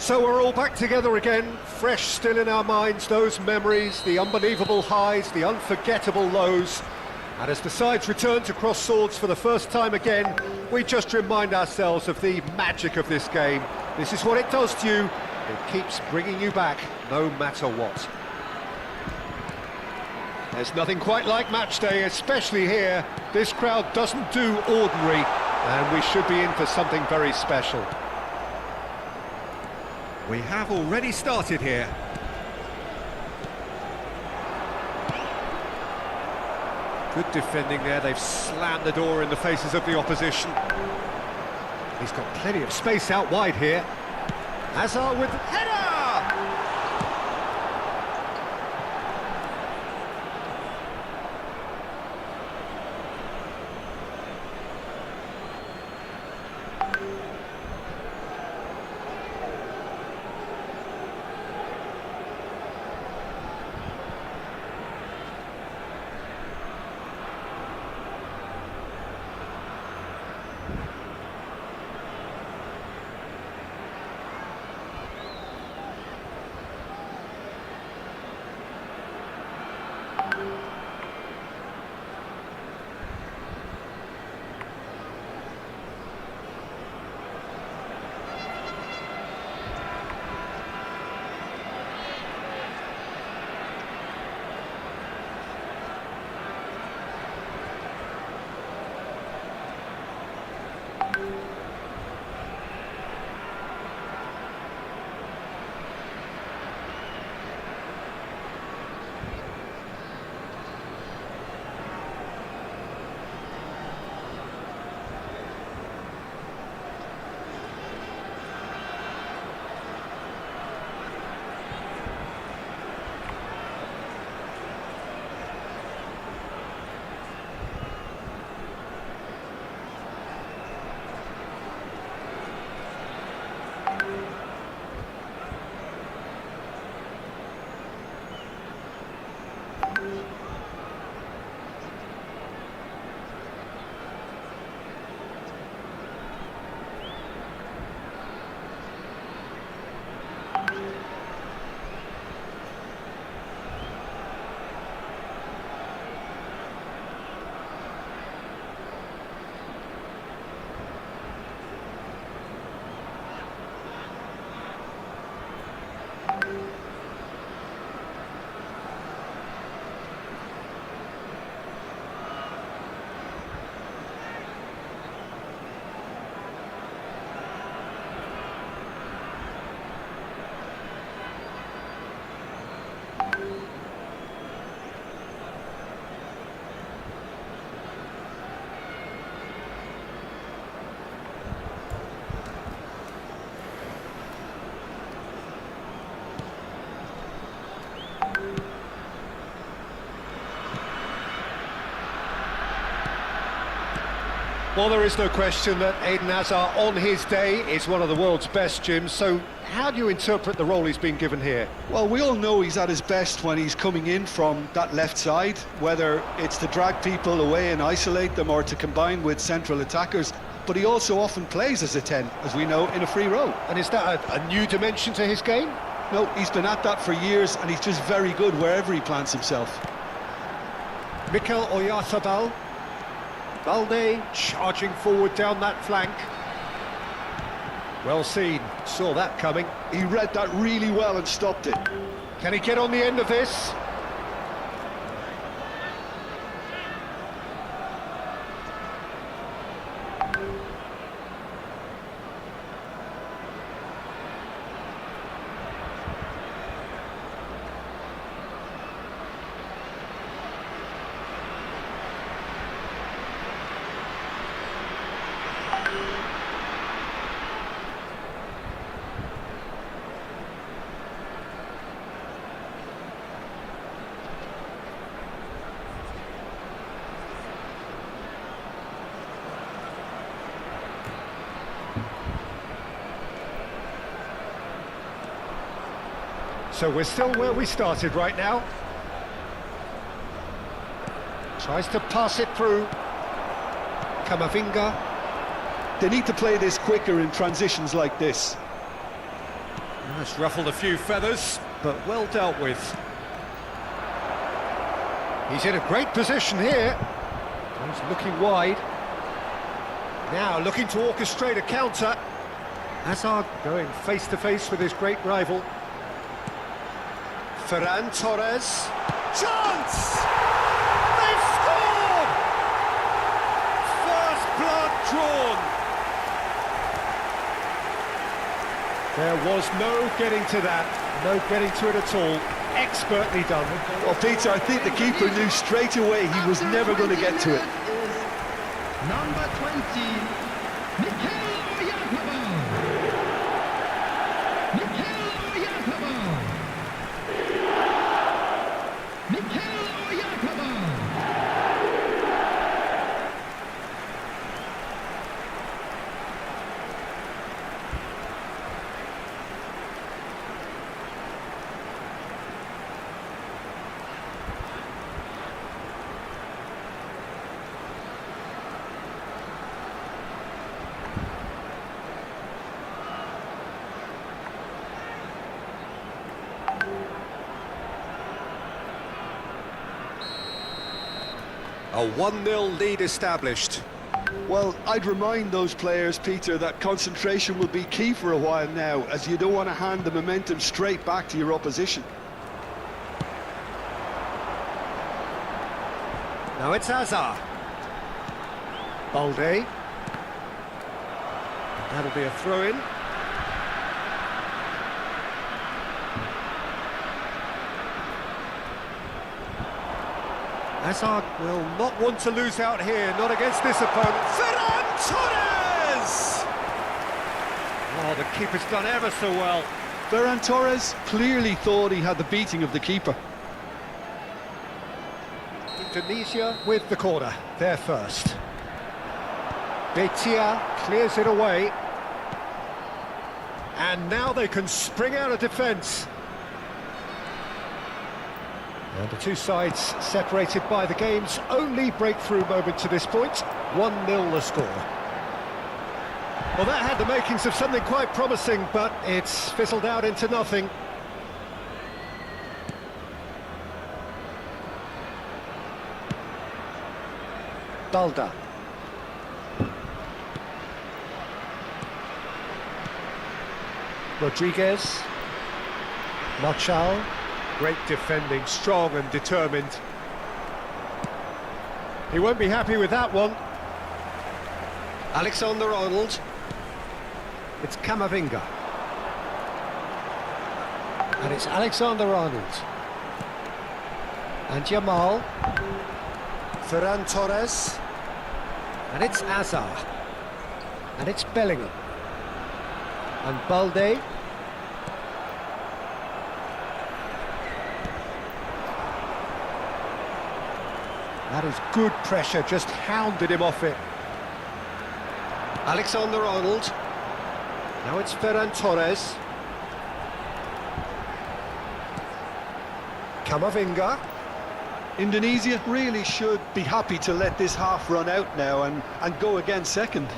So we're all back together again, fresh still in our minds, those memories, the unbelievable highs, the unforgettable lows. And as the sides return to cross swords for the first time again, we just remind ourselves of the magic of this game. This is what it does to you. It keeps bringing you back, no matter what. There's nothing quite like match day, especially here. This crowd doesn't do ordinary, and we should be in for something very special. We have already started here. Good defending there, they've slammed the door in the faces of the opposition. He's got plenty of space out wide here. Hazard with the header! Well, there is no question that Eden Hazard, on his day, is one of the world's best, Jim. So how do you interpret the role he's been given here? Well, we all know he's at his best when he's coming in from that left side, whether it's to drag people away and isolate them or to combine with central attackers. But he also often plays as a 10, as we know, in a free role. And is that a new dimension to his game? No, he's been at that for years, and he's just very good wherever he plants himself. Mikel Oyarzabal. Balde charging forward down that flank. Well seen, saw that coming. He read that really well and stopped it. Can he get on the end of this? So we're still where we started right now. Tries to pass it through. Kamavinga. They need to play this quicker in transitions like this. That's ruffled a few feathers, but well dealt with. He's in a great position here. He's looking wide. Now looking to orchestrate a counter. Hazard going face-to-face with his great rival. Ferran Torres. Chance! They've scored! First blood drawn. There was no getting to that, no getting to it at all. Expertly done. Well, Peter, I think the keeper knew straight away he was never going to get to it. Number 20, Mikel Oyarzabal. Mikel Oyarzabal. Mikel Oyarzabal. A 1-0 lead established. Well, I'd remind those players, Peter, that concentration will be key for a while now, as you don't want to hand the momentum straight back to your opposition. Now it's Hazard. Balde. That'll be a throw-in. Hazard will not want to lose out here, not against this opponent. Ferran Torres! Oh, the keeper's done ever so well. Ferran Torres clearly thought he had the beating of the keeper. Indonesia with the corner, there first. Betia clears it away. And now they can spring out of defence. And the two sides separated by the game's only breakthrough moment to this point. 1-0 the score. Well, that had the makings of something quite promising, but it's fizzled out into nothing. Balda. Rodriguez. Marchal. Great defending, strong and determined. He won't be happy with that one. Alexander-Arnold. It's Camavinga. And it's Alexander-Arnold. And Jamal. Ferran Torres. And it's Hazard. And it's Bellingham. And Balde. That is good pressure, just hounded him off it. Alexander-Arnold. Now it's Ferran Torres. Camavinga. Indonesia really should be happy to let this half run out now and go again second.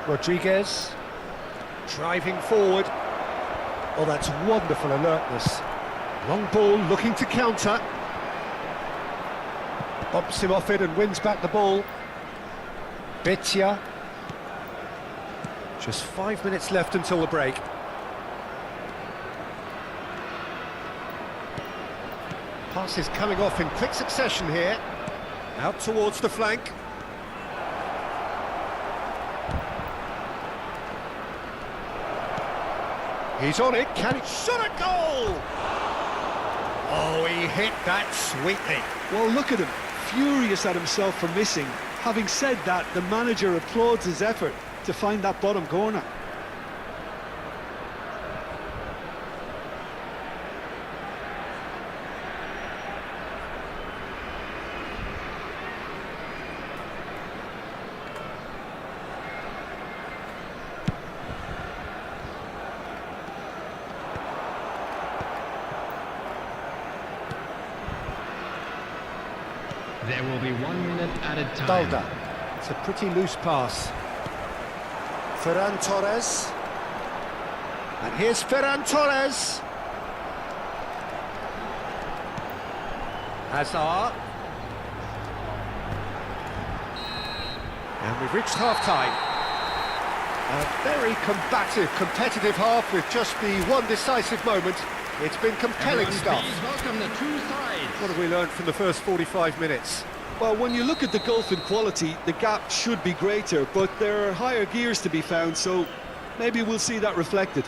Rodriguez. Driving forward. Oh, that's wonderful alertness. Long ball, looking to counter. Bumps him off it and wins back the ball. Betia. Just 5 minutes left until the break. Passes coming off in quick succession here. Out towards the flank. He's on it, can he shot a goal? Oh, he hit that sweetly. Well, look at him, furious at himself for missing. Having said that, the manager applauds his effort to find that bottom corner. There will be 1 minute added time. Balda. It's a pretty loose pass. Ferran Torres. And here's Ferran Torres. Hazard. And we've reached half-time. A very combative, competitive half with just the one decisive moment. It's been compelling stuff. Please welcome the two sides. What have we learned from the first 45 minutes? Well, when you look at the gulf in quality, the gap should be greater, but there are higher gears to be found, so maybe we'll see that reflected.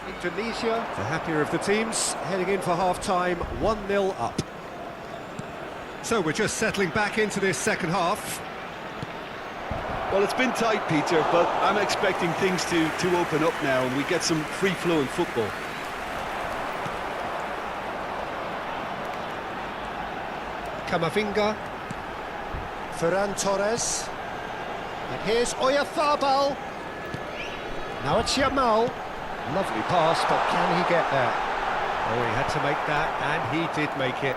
Indonesia, the happier of the teams, heading in for half-time, 1-0 up. So we're just settling back into this second half. Well, it's been tight, Peter, but I'm expecting things to open up now and we get some free-flowing football. Camavinga. Ferran Torres. And here's Oyarzabal. Now it's Yamal. Lovely pass, but can he get there? Oh, he had to make that, and he did make it.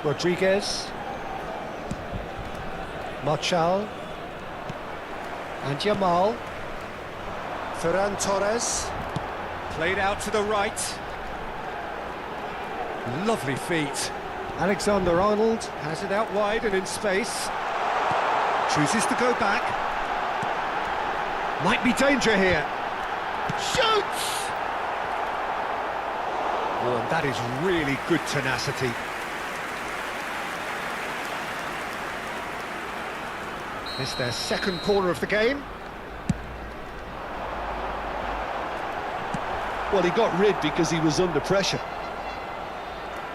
Rodriguez. Marchal. And Yamal. Ferran Torres. Played out to the right. Lovely feet. Alexander-Arnold has it out wide and in space. Chooses to go back. Might be danger here. Shoots! Oh, and that is really good tenacity. It's their second corner of the game. Well, he got rid because he was under pressure.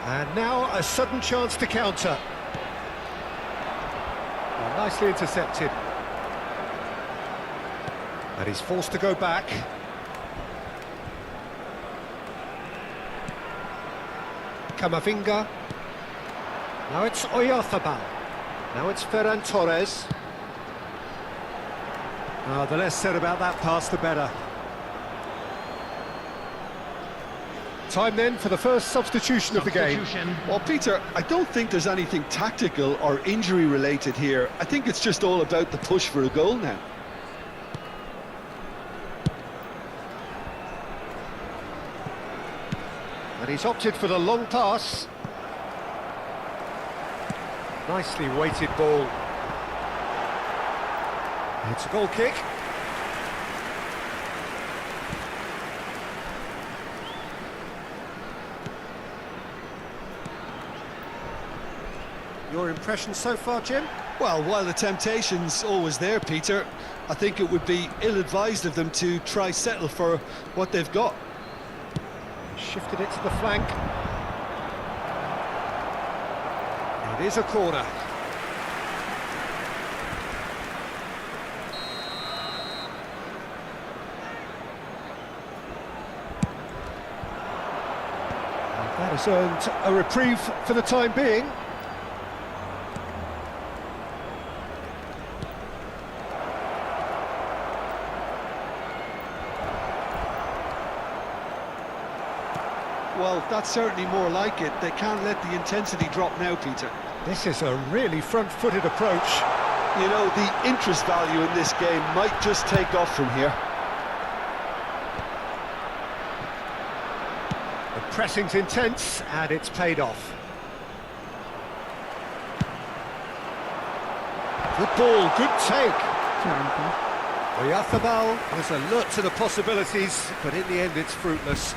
And now a sudden chance to counter. Well, nicely intercepted. And he's forced to go back. Camavinga. Now it's Oyarzabal. Now it's Ferran Torres. The less said about that pass, the better. Time then for the first substitution of the game. Well, Peter, I don't think there's anything tactical or injury related here. I think it's just all about the push for a goal now. And he's opted for the long pass. Nicely weighted ball. It's a goal kick. Your impression so far, Jim? Well, while the temptation's always there, Peter, I think it would be ill-advised of them to try settle for what they've got. Shifted it to the flank. It is a corner. And that has earned a reprieve for the time being. Well, that's certainly more like it. They can't let the intensity drop now, Peter. This is a really front-footed approach. You know, the interest value in this game might just take off from here. The pressing's intense, and it's paid off. Good ball, good take. Oyarzabal was alert to the possibilities, but in the end it's fruitless.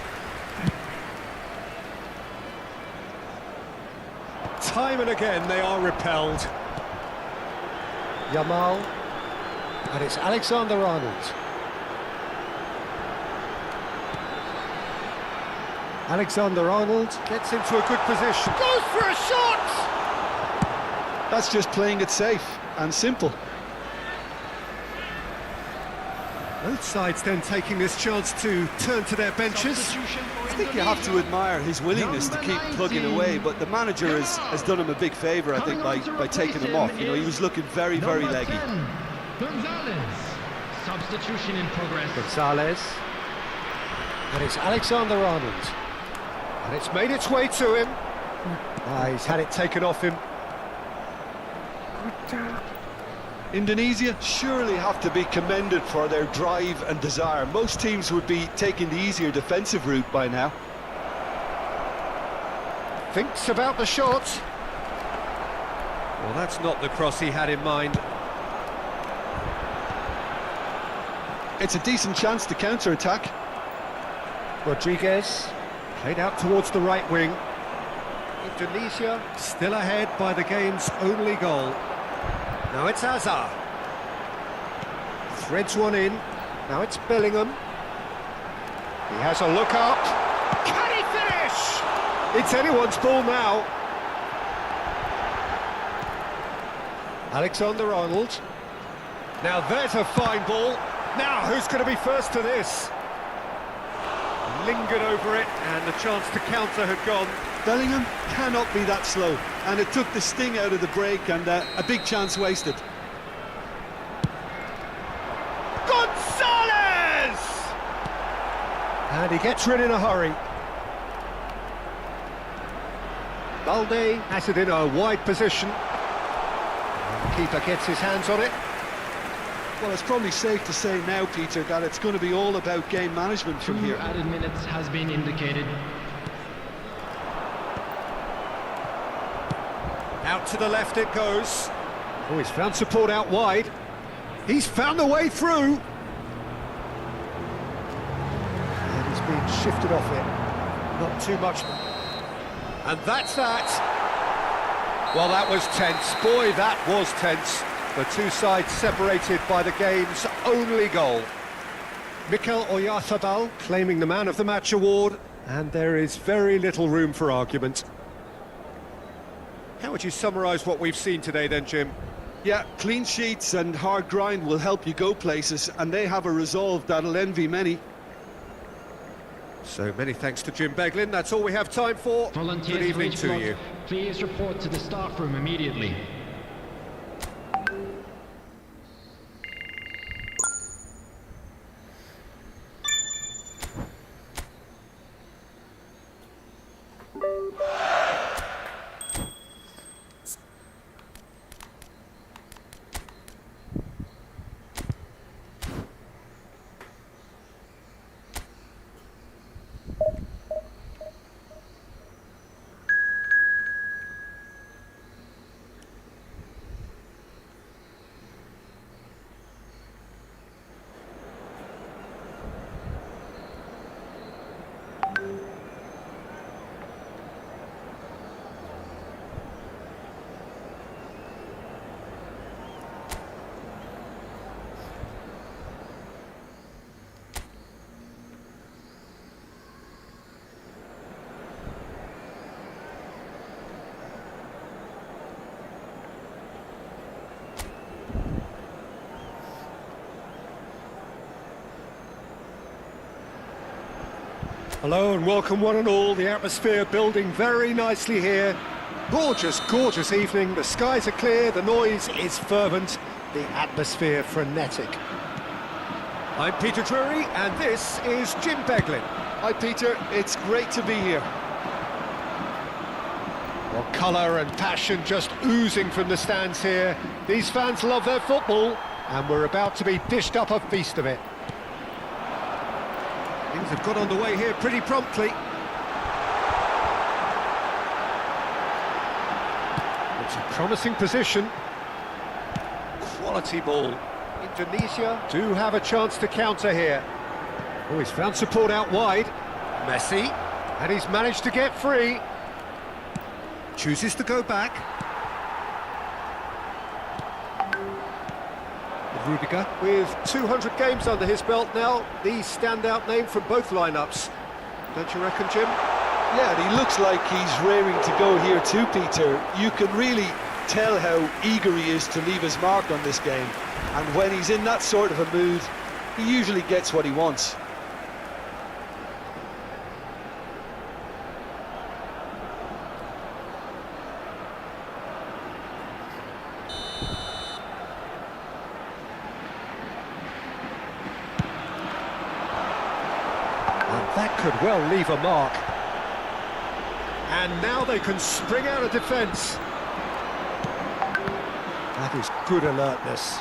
Time and again they are repelled. Yamal, and it's Alexander-Arnold. Alexander-Arnold gets into a good position. Goes for a shot! That's just playing it safe and simple. Both sides then taking this chance to turn to their benches. I think you have to admire his willingness to keep plugging away, but the manager has done him a big favour, I think, by taking him off. You know, he was looking very, very leggy. Gonzalez. Substitution in progress. Gonzalez. And it's Alexander-Arnold. And it's made its way to him. He's had it taken off him. Indonesia surely have to be commended for their drive and desire. Most teams would be taking the easier defensive route by now. Thinks about the shot. Well, that's not the cross he had in mind. It's a decent chance to counter-attack. Rodriguez played out towards the right wing. Indonesia still ahead by the game's only goal. Now it's Azar. Threads one in. Now it's Bellingham. He has a look up. Can he finish? It's anyone's ball now. Alexander-Arnold. Now there's a fine ball. Now who's going to be first to this? Lingered over it, and the chance to counter had gone. Bellingham cannot be that slow, and it took the sting out of the break, and a big chance wasted. Gonzalez! And he gets rid in a hurry. Balde has it in a wide position. And the keeper gets his hands on it. Well, it's probably safe to say now, Peter, that it's going to be all about game management from 2 here. added minutes has been indicated. Out to the left it goes. Oh, he's found support out wide. He's found the way through. And he's being shifted off it. Not too much. And that's that. Well, that was tense. Boy, that was tense. The two sides separated by the game's only goal. Mikel Oyarzabal claiming the Man of the Match award, and there is very little room for argument. How would you summarise what we've seen today then, Jim? Yeah, clean sheets and hard grind will help you go places, and they have a resolve that'll envy many. So many thanks to Jim Beglin. That's all we have time for. Volunteers Good evening for each to block, you. please report to the staff room immediately. Hello and welcome one and all. The atmosphere building very nicely here. Gorgeous, gorgeous evening. The skies are clear, the noise is fervent, the atmosphere frenetic. I'm Peter Drury and this is Jim Beglin. Hi, Peter. It's great to be here. Well, colour and passion just oozing from the stands here. These fans love their football and we're about to be dished up a feast of it. Things have got underway here pretty promptly. It's a promising position. Quality ball. Indonesia do have a chance to counter here. Oh, he's found support out wide. Messi, and he's managed to get free. Chooses to go back. Rudiger, with 200 games under his belt now, the standout name from both lineups. Don't you reckon, Jim? Yeah, and he looks like he's raring to go here too, Peter. You can really tell how eager he is to leave his mark on this game. And when he's in that sort of a mood, he usually gets what he wants. That could well leave a mark. And now they can spring out of defence. That is good alertness.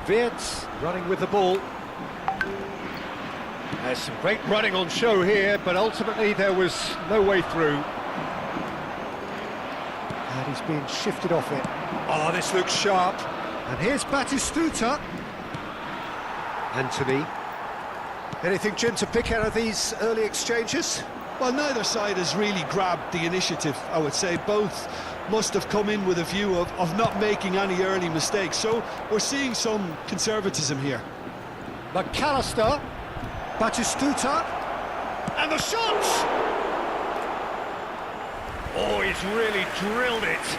Wirtz running with the ball. There's some great running on show here, but ultimately there was no way through. And he's being shifted off it. Oh, this looks sharp. And here's Batistuta. Anthony. Anything, Jim, to pick out of these early exchanges? Well, neither side has really grabbed the initiative, I would say. Both must have come in with a view of not making any early mistakes. So we're seeing some conservatism here. McAllister. Batistuta. And the shot! Oh, he's really drilled it.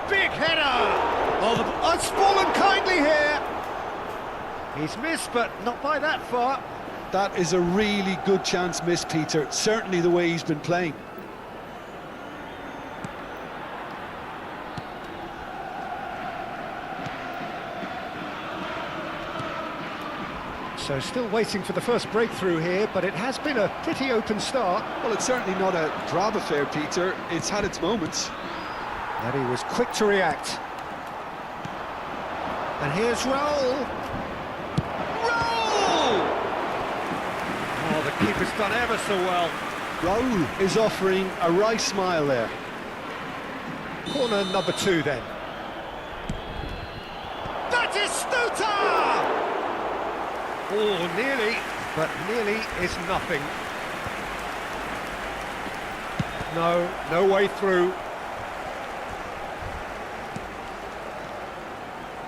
Big header! Oh, it's fallen kindly here. He's missed, but not by that far. That is a really good chance missed, Peter. Certainly the way he's been playing. So still waiting for the first breakthrough here, but it has been a pretty open start. Well, it's certainly not a drab affair, Peter. It's had its moments. And he was quick to react. And here's Raul. Raul! Oh, the keeper's done ever so well. Raul is offering a wry smile there. Corner number 2 then. Batistuta! Oh, nearly, but nearly is nothing. No way through.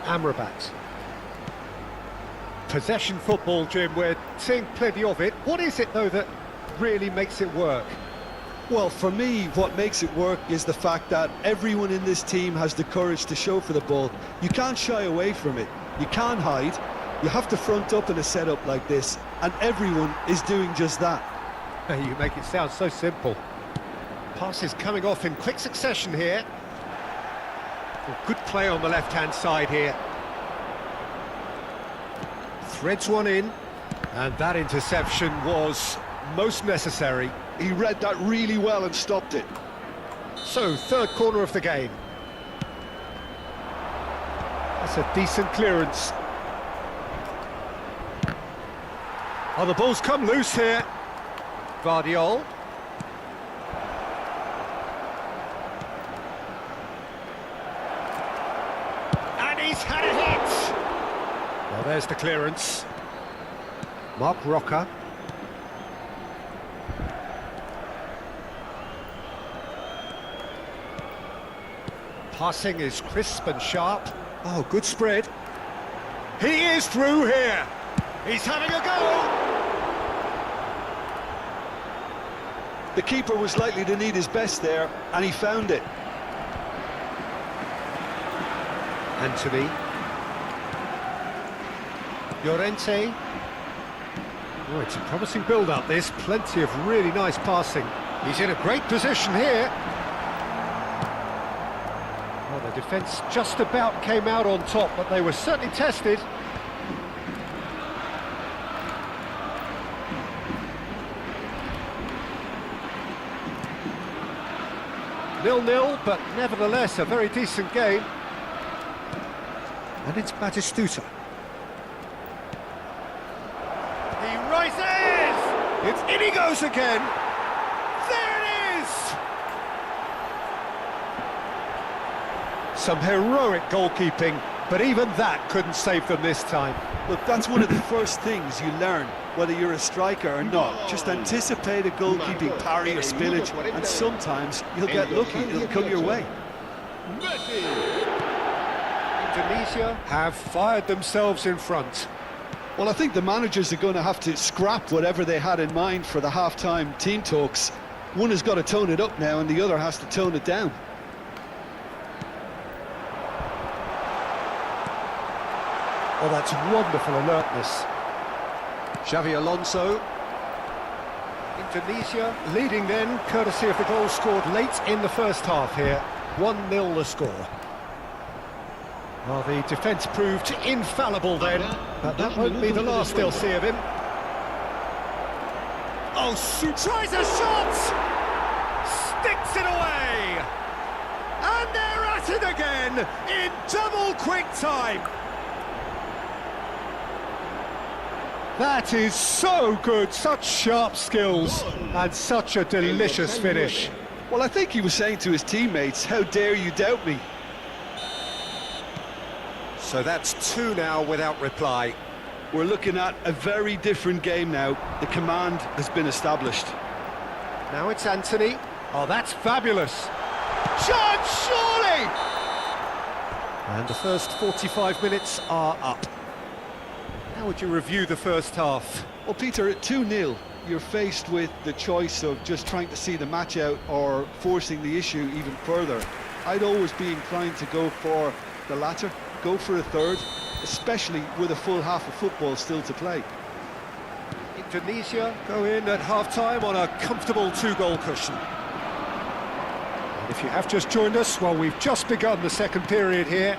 Amrabat. Possession football, Jim, we're seeing plenty of it. What is it, though, that really makes it work? Well, for me, what makes it work is the fact that everyone in this team has the courage to show for the ball. You can't shy away from it. You can't hide. You have to front up in a setup like this, and everyone is doing just that. You make it sound so simple. Passes coming off in quick succession here. Well, good play on the left-hand side here. Threads one in, and that interception was most necessary. He read that really well and stopped it. So, third corner of the game. That's a decent clearance. Oh, the ball's come loose here. Guardiol. And he's had a hit. Well, there's the clearance. Mark Rocker. Passing is crisp and sharp. Oh, good spread. He is through here. He's having a go. The keeper was likely to need his best there, and he found it. Anthony. Llorente. Oh, it's a promising build-up, this. Plenty of really nice passing. He's in a great position here. Well, the defence just about came out on top, but they were certainly tested. 0-0, but nevertheless a very decent game. And it's Batistuta. He rises! It's in he goes again! There it is! Some heroic goalkeeping, but even that couldn't save them this time. Look, that's one of the first things you learn, whether you're a striker or not. Just anticipate a goalkeeping parry or spillage, and sometimes you'll get lucky, it'll come your way. Indonesia have fired themselves in front. Well, I think the managers are going to have to scrap whatever they had in mind for the half-time team talks. One has got to tone it up now, and the other has to tone it down. Oh, that's wonderful alertness. Xavi Alonso. Indonesia leading then, courtesy of the goal scored late in the first half here. 1-0 the score. Well, the defence proved infallible then, but that won't be the last they'll see of him. Oh, tries a shot! Sticks it away! And they're at it again, in double quick time! That is so good, such sharp skills, and such a delicious finish. Well, I think he was saying to his teammates, how dare you doubt me? So that's 2 now without reply. We're looking at a very different game now. The command has been established. Now it's Anthony. Oh, that's fabulous. Chance, surely! And the first 45 minutes are up. How would you review the first half? Well, Peter, at 2-0, you're faced with the choice of just trying to see the match out or forcing the issue even further. I'd always be inclined to go for the latter, go for a third, especially with a full half of football still to play. Indonesia go in at half-time on a comfortable 2-goal cushion. And if you have just joined us, well, we've just begun the second period here.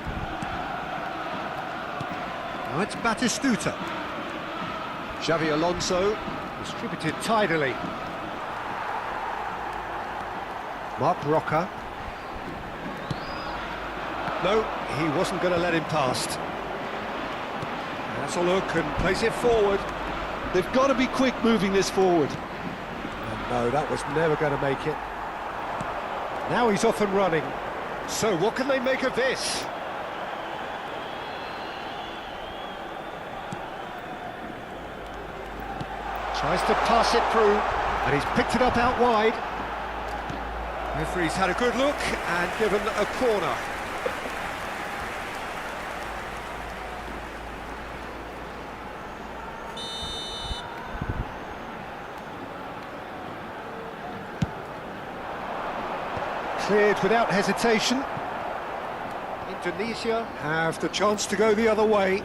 Now it's Batistuta. Xavi Alonso, distributed tidily. Mark Roca. No, he wasn't going to let him past. That's a look and plays it forward. They've got to be quick moving this forward. And no, that was never going to make it. Now he's off and running. So what can they make of this? Tries to pass it through, and he's picked it up out wide. Referee's had a good look and given a corner. Cleared without hesitation. Indonesia have the chance to go the other way.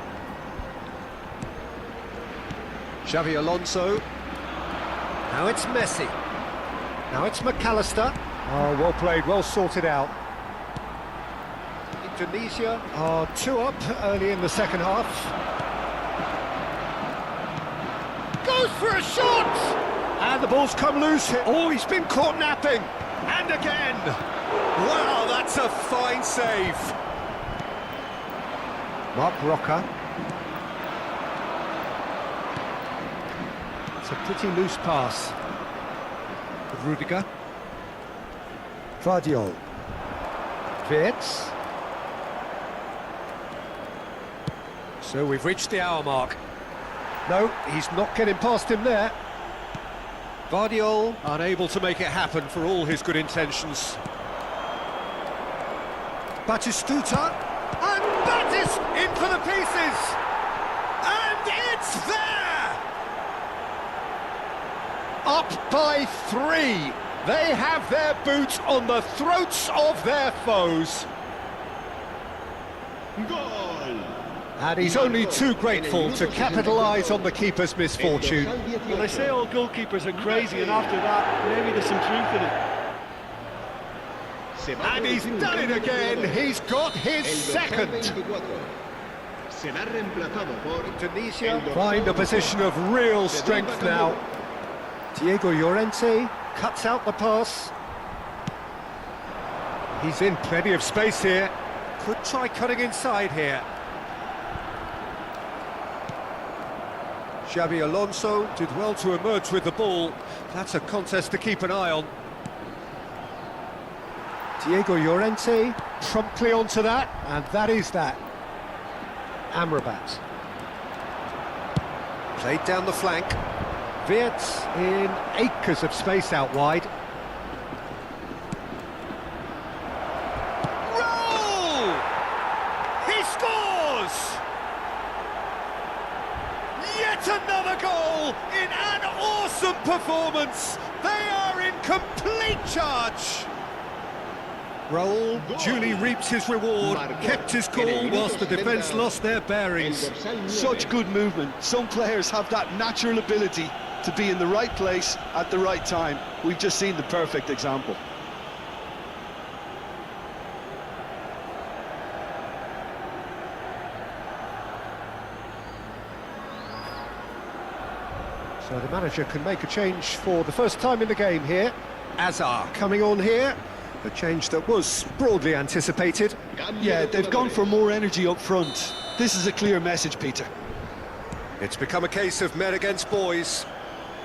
Xavi Alonso. Now it's Messi. Now it's McAllister. Oh, well played, well sorted out. Indonesia are 2 up early in the second half. Goes for a shot! And the ball's come loose here. Oh, he's been caught napping. And again. Wow, that's a fine save. Mark Roca. It's a pretty loose pass. With Rudiger. Vardiol. Wirtz. So we've reached the hour mark. No, he's not getting past him there. Vardiol unable to make it happen for all his good intentions. Batistuta. And Batis in for the pieces. And it's there! Up by 3. They have their boot on the throats of their foes. Goal! And he's only too grateful to capitalise on the keeper's misfortune. Well, they say all goalkeepers are crazy, and after that, maybe there's some truth in it. And he's done it again. He's got his second. Indonesia find a position of real strength now. Diego Llorente cuts out the pass. He's in plenty of space here. Could try cutting inside here. Xavi Alonso did well to emerge with the ball. That's a contest to keep an eye on. Diego Llorente promptly onto that, and that is that. Amrabat. Played down the flank. Wirtz in acres of space out wide. Roll! He scores! Yet another goal in an awesome performance. They are in complete charge. Raul duly reaps his reward, kept his cool whilst the defence lost their bearings. Such good movement. Some players have that natural ability to be in the right place at the right time. We've just seen the perfect example. So the manager can make a change for the first time in the game here. Azar coming on here. A change that was broadly anticipated. Yeah, they've gone for more energy up front. This is a clear message, Peter. It's become a case of men against boys.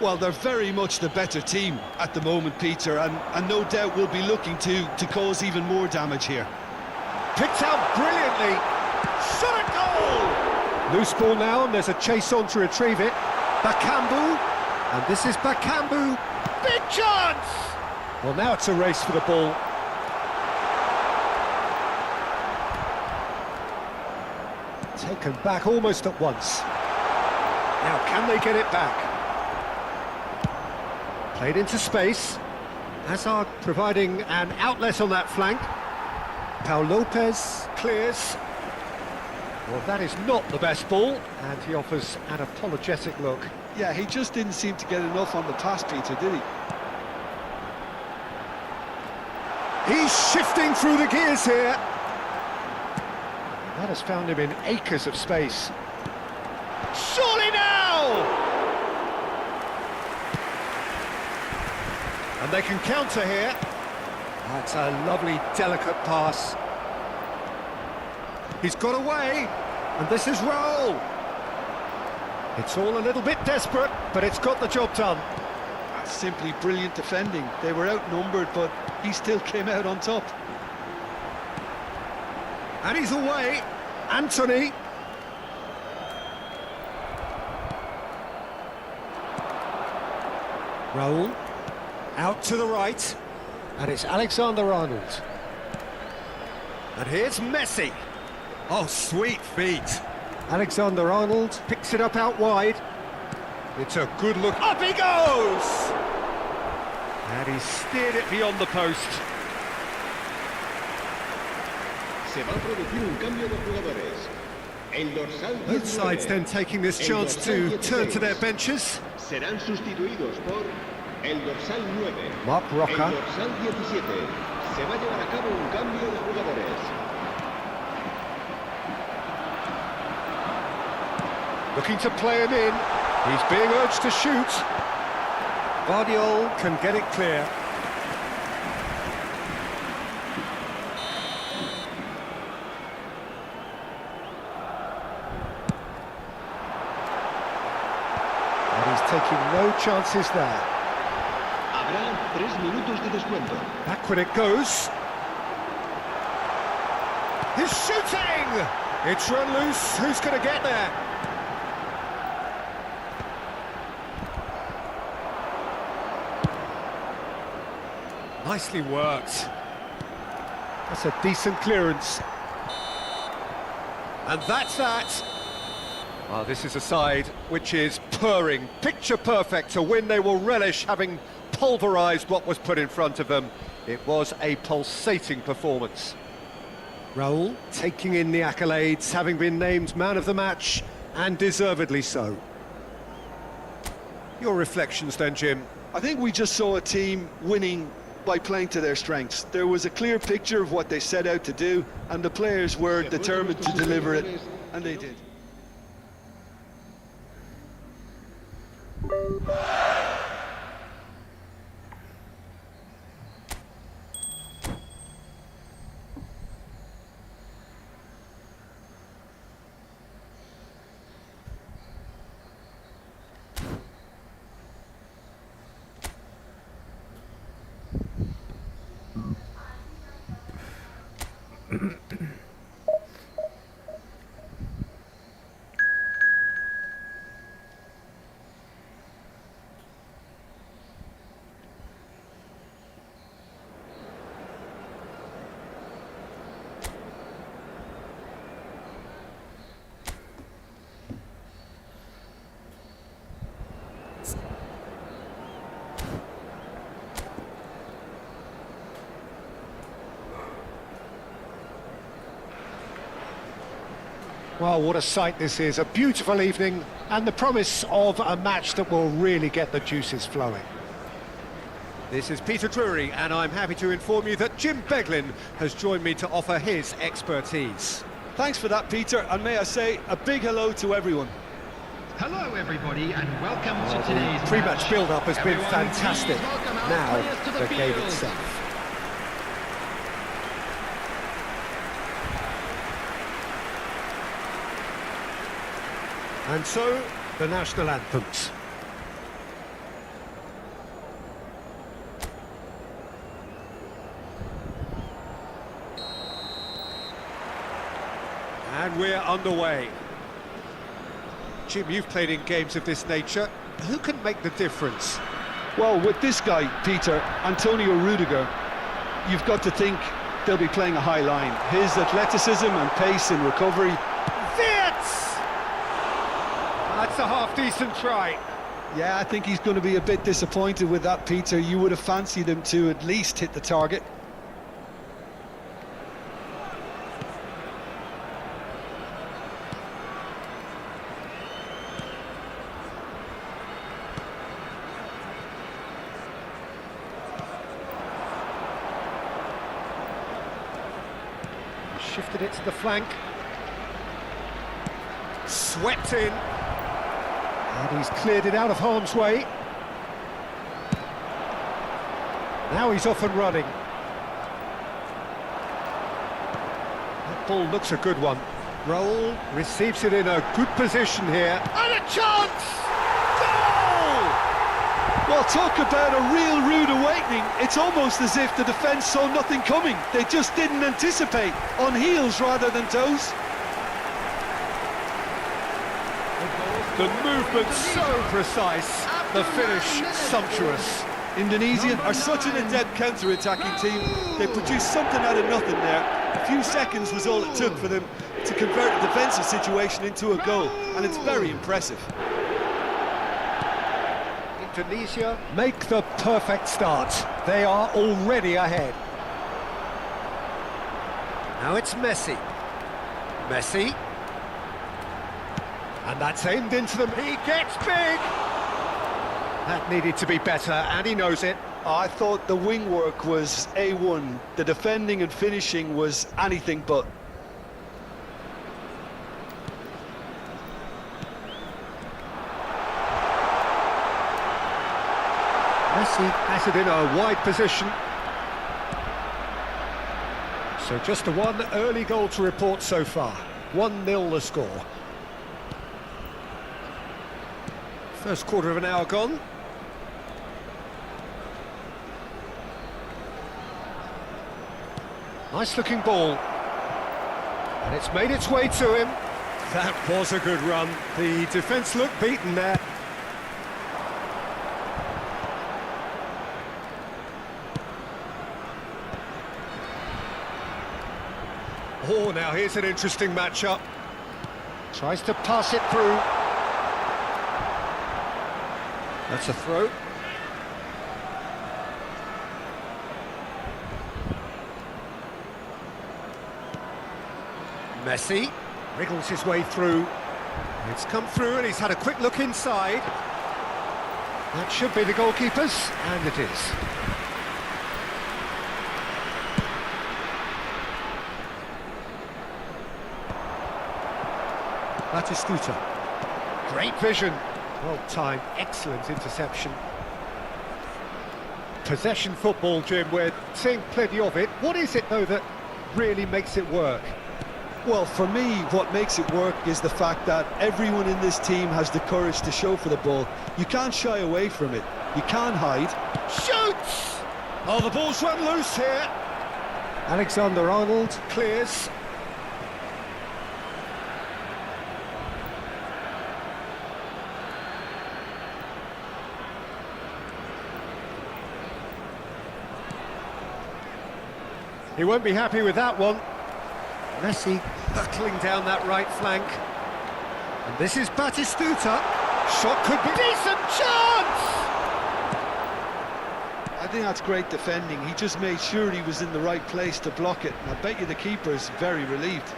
Well, they're very much the better team at the moment, Peter, and no doubt will be looking to cause even more damage here. Picked out brilliantly. Shot at goal! Loose ball now, and there's a chase on to retrieve it. Bakambu, and this is Bakambu. Big chance! Well, now it's a race for the ball. Taken back almost at once. Now, can they get it back? Played into space. Hazard providing an outlet on that flank. Paul Lopez clears. Well, that is not the best ball, and he offers an apologetic look. Yeah, he just didn't seem to get enough on the pass, Peter, did he? He's shifting through the gears here. That has found him in acres of space. Surely now! And they can counter here. That's a lovely, delicate pass. He's got away, and this is Raul. It's all a little bit desperate, but it's got the job done. That's simply brilliant defending. They were outnumbered, but he still came out on top. And he's away. Anthony. Raul. Out to the right. And it's Alexander-Arnold. And here's Messi. Oh, sweet feet. Alexander-Arnold picks it up out wide. It's a good look. Up he goes! And he steered it beyond the post. Both sides then taking this chance to turn to their benches. Serán sustituidos por el dorsal 9. Mark Roca. El dorsal 17. Se va a llevar a cabo un cambio de jugadores. Looking to play him in. He's being urged to shoot. Guardiola can get it clear. And he's taking no chances there. Habrá 3 minutos de descuento. Back when it goes. He's shooting! It's run loose. Who's going to get there? Nicely worked. That's a decent clearance. And that's that. Well, this is a side which is purring, picture perfect, a win they will relish, having pulverised what was put in front of them. It was a pulsating performance. Raul taking in the accolades, having been named man of the match, and deservedly so. Your reflections then, Jim? I think we just saw a team winning by playing to their strengths. There was a clear picture of what they set out to do, and the players were determined to deliver it, and they did. Well, what a sight this is, a beautiful evening and the promise of a match that will really get the juices flowing. This is Peter Drury and I'm happy to inform you that Jim Beglin has joined me to offer his expertise. Thanks for that, Peter, and may I say a big hello to everyone. Hello everybody and welcome to today's Pre-match build-up has been Everyone, fantastic. please welcome our Now, players to the game field. itself. And so, the national anthems. And we're underway. Jim, you've played in games of this nature. Who can make the difference? Well, with this guy, Peter, Antonio Rudiger, you've got to think they'll be playing a high line. His athleticism and pace in recovery. Wirtz! That's a half-decent try. Yeah, I think he's going to be a bit disappointed with that, Peter. You would have fancied him to at least hit the target. Shifted it to the flank. Swept in. And he's cleared it out of harm's way. Now he's off and running. That ball looks a good one. Raul receives it in a good position here. And a chance! Goal! Well, talk about a real rude awakening. It's almost as if the defence saw nothing coming. They just didn't anticipate, on heels rather than toes. The movement so precise, the finish sumptuous. Indonesia are such an adept counter-attacking team. They produced something out of nothing there. A few seconds was all it took for them to convert a defensive situation into a goal, and it's very impressive. Indonesia make the perfect start. They are already ahead. Now it's Messi. Messi. And that's aimed into them. He gets big! That needed to be better, and he knows it. I thought the wing work was A1. The defending and finishing was anything but. Messi has it in a wide position. So just the one early goal to report so far. 1-0 the score. First quarter of an hour gone. Nice looking ball. And it's made its way to him. That was a good run. The defence looked beaten there. Oh, now here's an interesting matchup. Tries to pass it through. That's a throw. Messi wriggles his way through. It's come through and he's had a quick look inside. That should be the goalkeeper's, and it is. Batistuta. Great vision. Well timed, excellent interception. Possession football, Jim, we're seeing plenty of it. What is it, though, that really makes it work? Well, for me, what makes it work is the fact that everyone in this team has the courage to show for the ball. You can't shy away from it. You can't hide. Shoots! Oh, the ball's run loose here. Alexander-Arnold clears. He won't be happy with that one. Messi hurtling down that right flank. And this is Batistuta. Shot could be... Decent chance! I think that's great defending. He just made sure he was in the right place to block it. And I bet you the keeper's very relieved.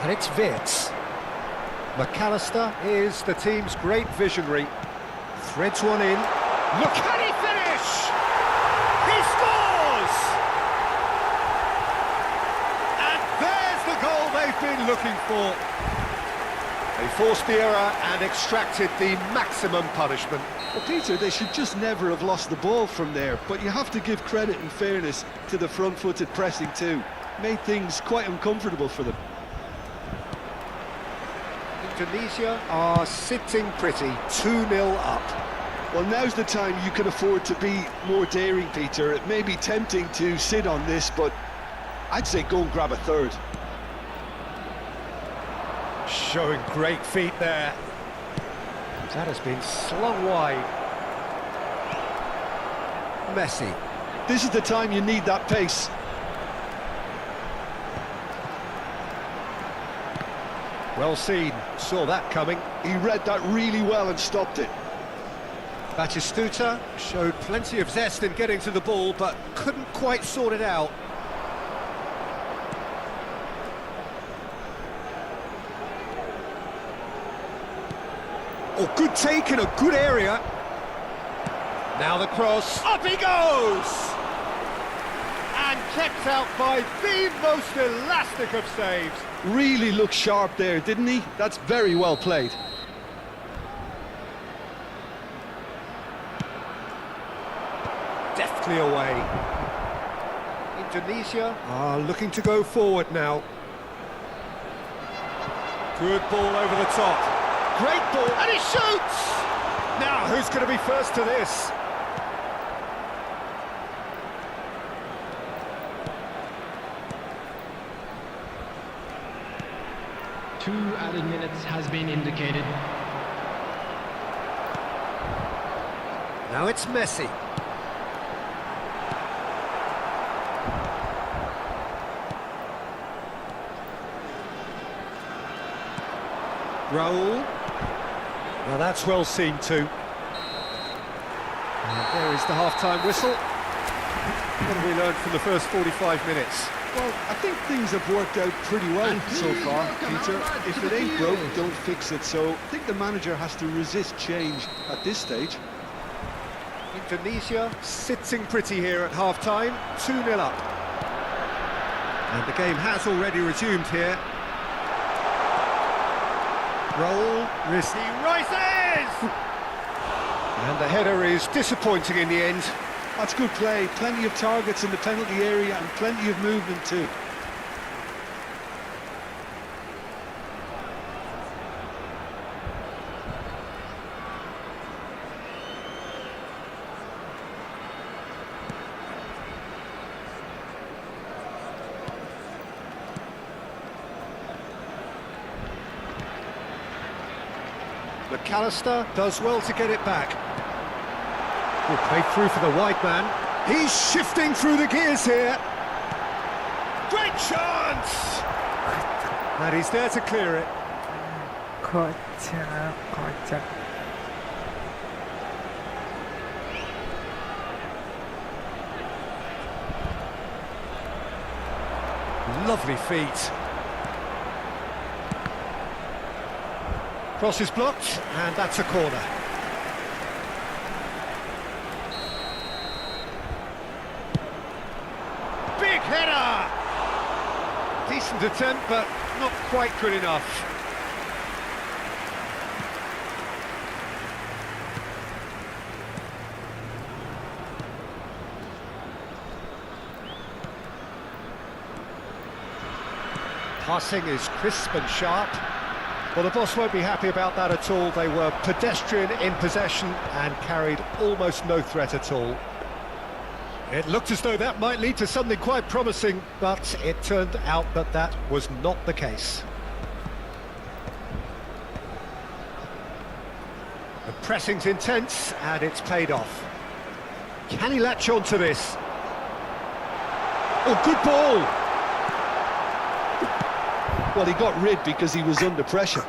And it's Wits. McAllister is the team's great visionary. Threads one in. Look, can he finish? He scores! And there's the goal they've been looking for. They forced the error and extracted the maximum punishment. Well, Peter, they should just never have lost the ball from there, but you have to give credit and fairness to the front-footed pressing too. Made things quite uncomfortable for them. Indonesia are sitting pretty, 2-0 up. Well, now's the time you can afford to be more daring, Peter. It may be tempting to sit on this, but I'd say go and grab a third. Showing great feet there. That has been slung wide. Messi. This is the time you need that pace. Well seen, saw that coming. He read that really well and stopped it. Batistuta showed plenty of zest in getting to the ball, but couldn't quite sort it out. Oh, good take in a good area. Now the cross, up he goes! And kept out by the most elastic of saves. Really looked sharp there, didn't he? That's very well played. Deftly away. Indonesia are looking to go forward now. Good ball over the top. Great ball, and he shoots! Now, who's going to be first to this? Two added minutes has been indicated. Now it's Messi. Raul. Now that's well seen too. And there is the half-time whistle. What have we learned from the first 45 minutes? Well, I think things have worked out pretty well so far, Peter. If it ain't broke, don't fix it. So I think the manager has to resist change at this stage. Indonesia sitting pretty here at half-time, 2-0 up. And the game has already resumed here. Roll, risk, he rises! And the header is disappointing in the end. That's good play. Plenty of targets in the penalty area and plenty of movement too. McAllister does well to get it back. Good play through for the wide man. He's shifting through the gears here. Great chance! And he's there to clear it. Kocak. Lovely feet. Cross is blocked, and that's a corner. Big header! Decent attempt, but not quite good enough. Passing is crisp and sharp. Well, the boss won't be happy about that at all. They were pedestrian in possession and carried almost no threat at all. It looked as though that might lead to something quite promising, but it turned out that that was not the case. The pressing's intense, and it's paid off. Can he latch on to this? Oh, good ball! Well, he got rid because he was under pressure.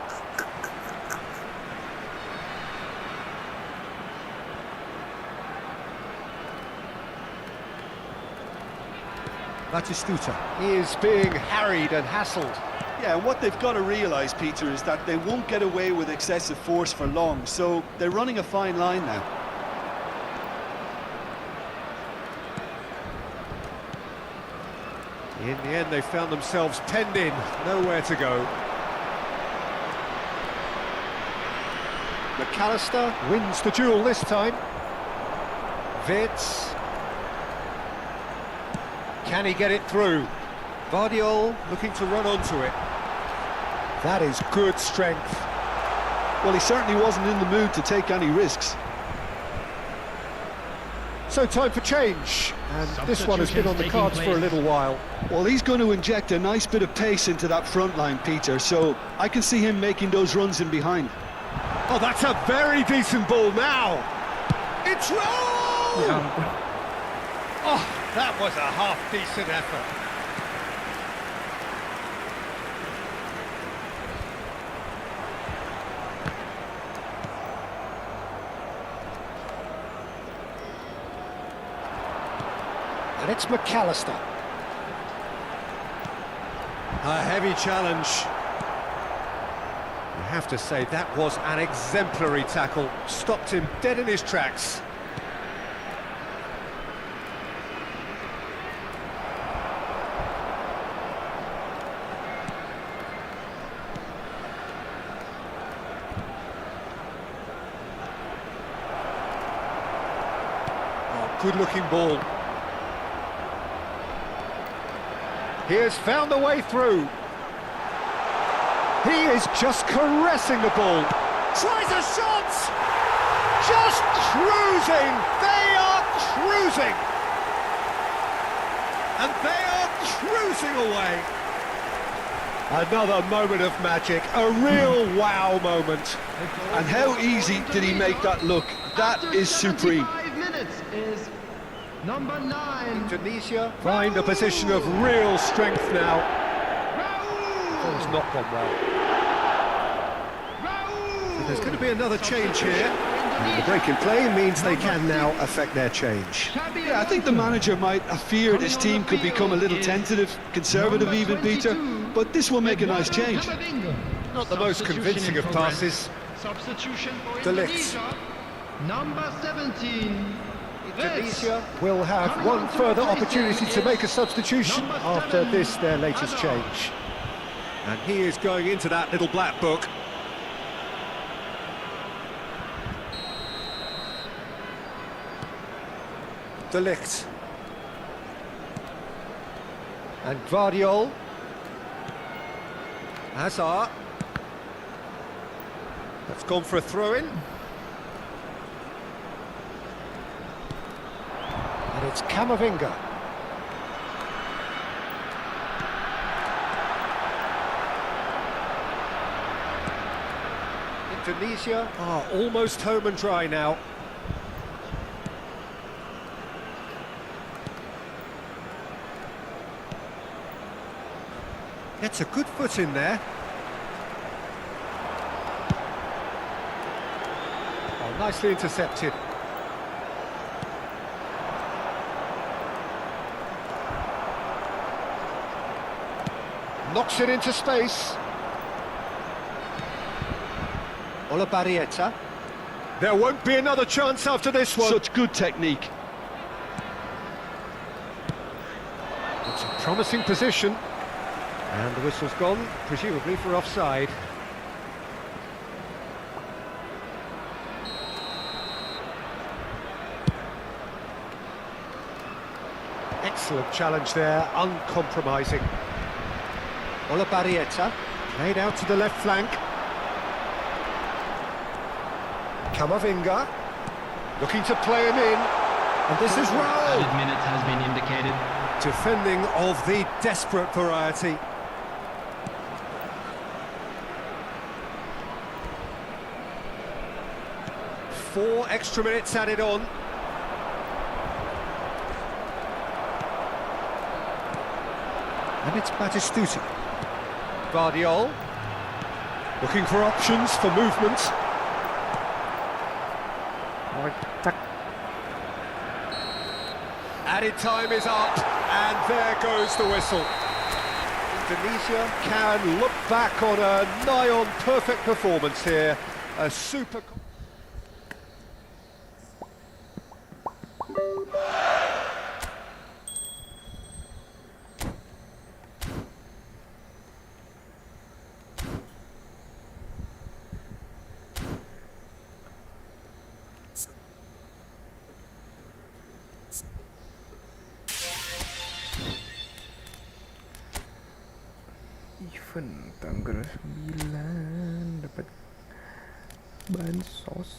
Batistuta is being harried and hassled. Yeah, and what they've got to realise, Peter, is that they won't get away with excessive force for long, so they're running a fine line now. In the end, they found themselves penned in, nowhere to go. McAllister wins the duel this time. Wits. Can he get it through? Vardiol looking to run onto it. That is good strength. Well, he certainly wasn't in the mood to take any risks. So time for change, and this one has been on the cards for a little while. Well, he's going to inject a nice bit of pace into that front line, Peter, so I can see him making those runs in behind. Oh, that's a very decent ball now. It's rolled! Yeah. Oh, that was a half-decent effort. And it's McAllister. A heavy challenge. You have to say that was an exemplary tackle. Stopped him dead in his tracks. Oh, good-looking ball. He has found a way through. He is just caressing the ball. Tries a shot! Just cruising! They are cruising! And they are cruising away. Another moment of magic, a real wow moment. And how easy did he make that look? That is supreme. 75 minutes is number 9. Indonesia find a position of real strength now. Oh, it's not gone well. There's going to be another change here. And the break in play means they can now affect their change. Yeah, I think the manager might have feared his team could become a little tentative, conservative even, Peter, but this will make a nice change. Not the most convincing of passes. Substitution for De Ligt. Indonesia. Number 17. Indonesia will have one further opportunity to make a substitution after this, their latest change. And he is going into that little black book. De Ligt. And Vardiol. Hazard. That's gone for a throw-in. And it's Camavinga. Indonesia are almost home and dry now. Gets a good foot in there. Oh, nicely intercepted. Knocks it into space. Barrieta. There won't be another chance after this one. Such good technique. It's a promising position. And the whistle's gone, presumably for offside. Excellent challenge there, uncompromising. Barrieta played out to the left flank. Camavinga looking to play him in, and this is rolled. Added minute has been indicated. Defending of the desperate variety. Four extra minutes added on. And it's Batistuta. Vardiol looking for options for movement. Added time is up, and there goes the whistle. Indonesia can look back on a nigh-on perfect performance here. A super... Event tanggal 9 dapat bansos.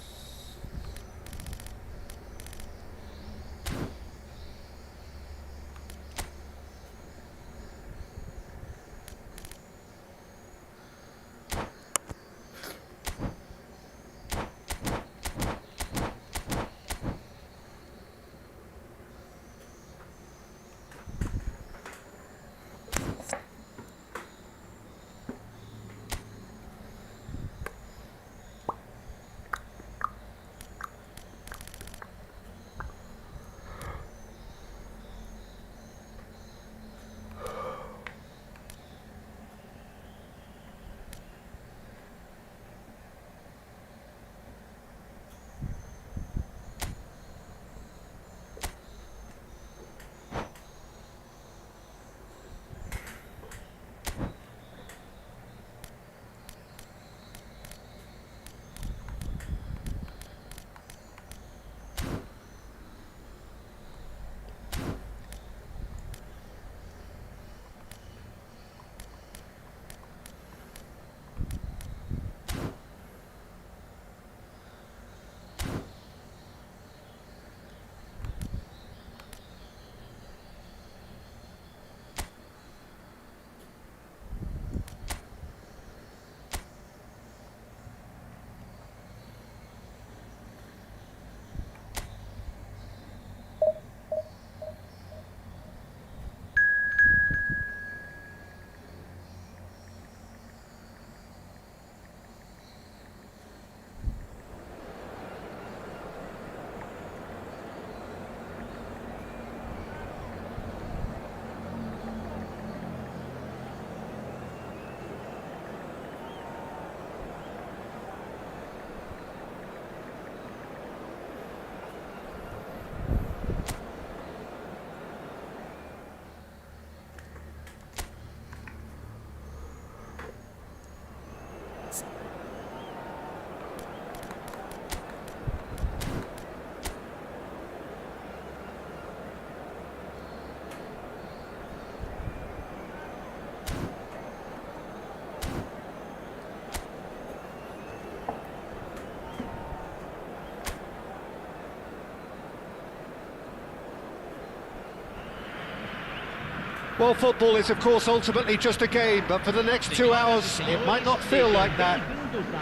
Well, football is, of course, ultimately just a game, but for the next 2 hours, it might not feel like that.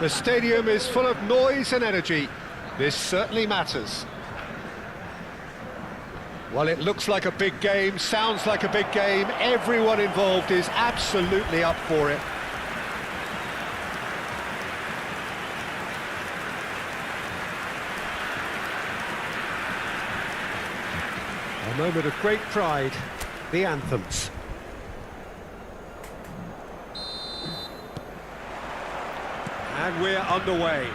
The stadium is full of noise and energy. This certainly matters. Well, it looks like a big game, sounds like a big game. Everyone involved is absolutely up for it. A moment of great pride. The anthems. And we're underway.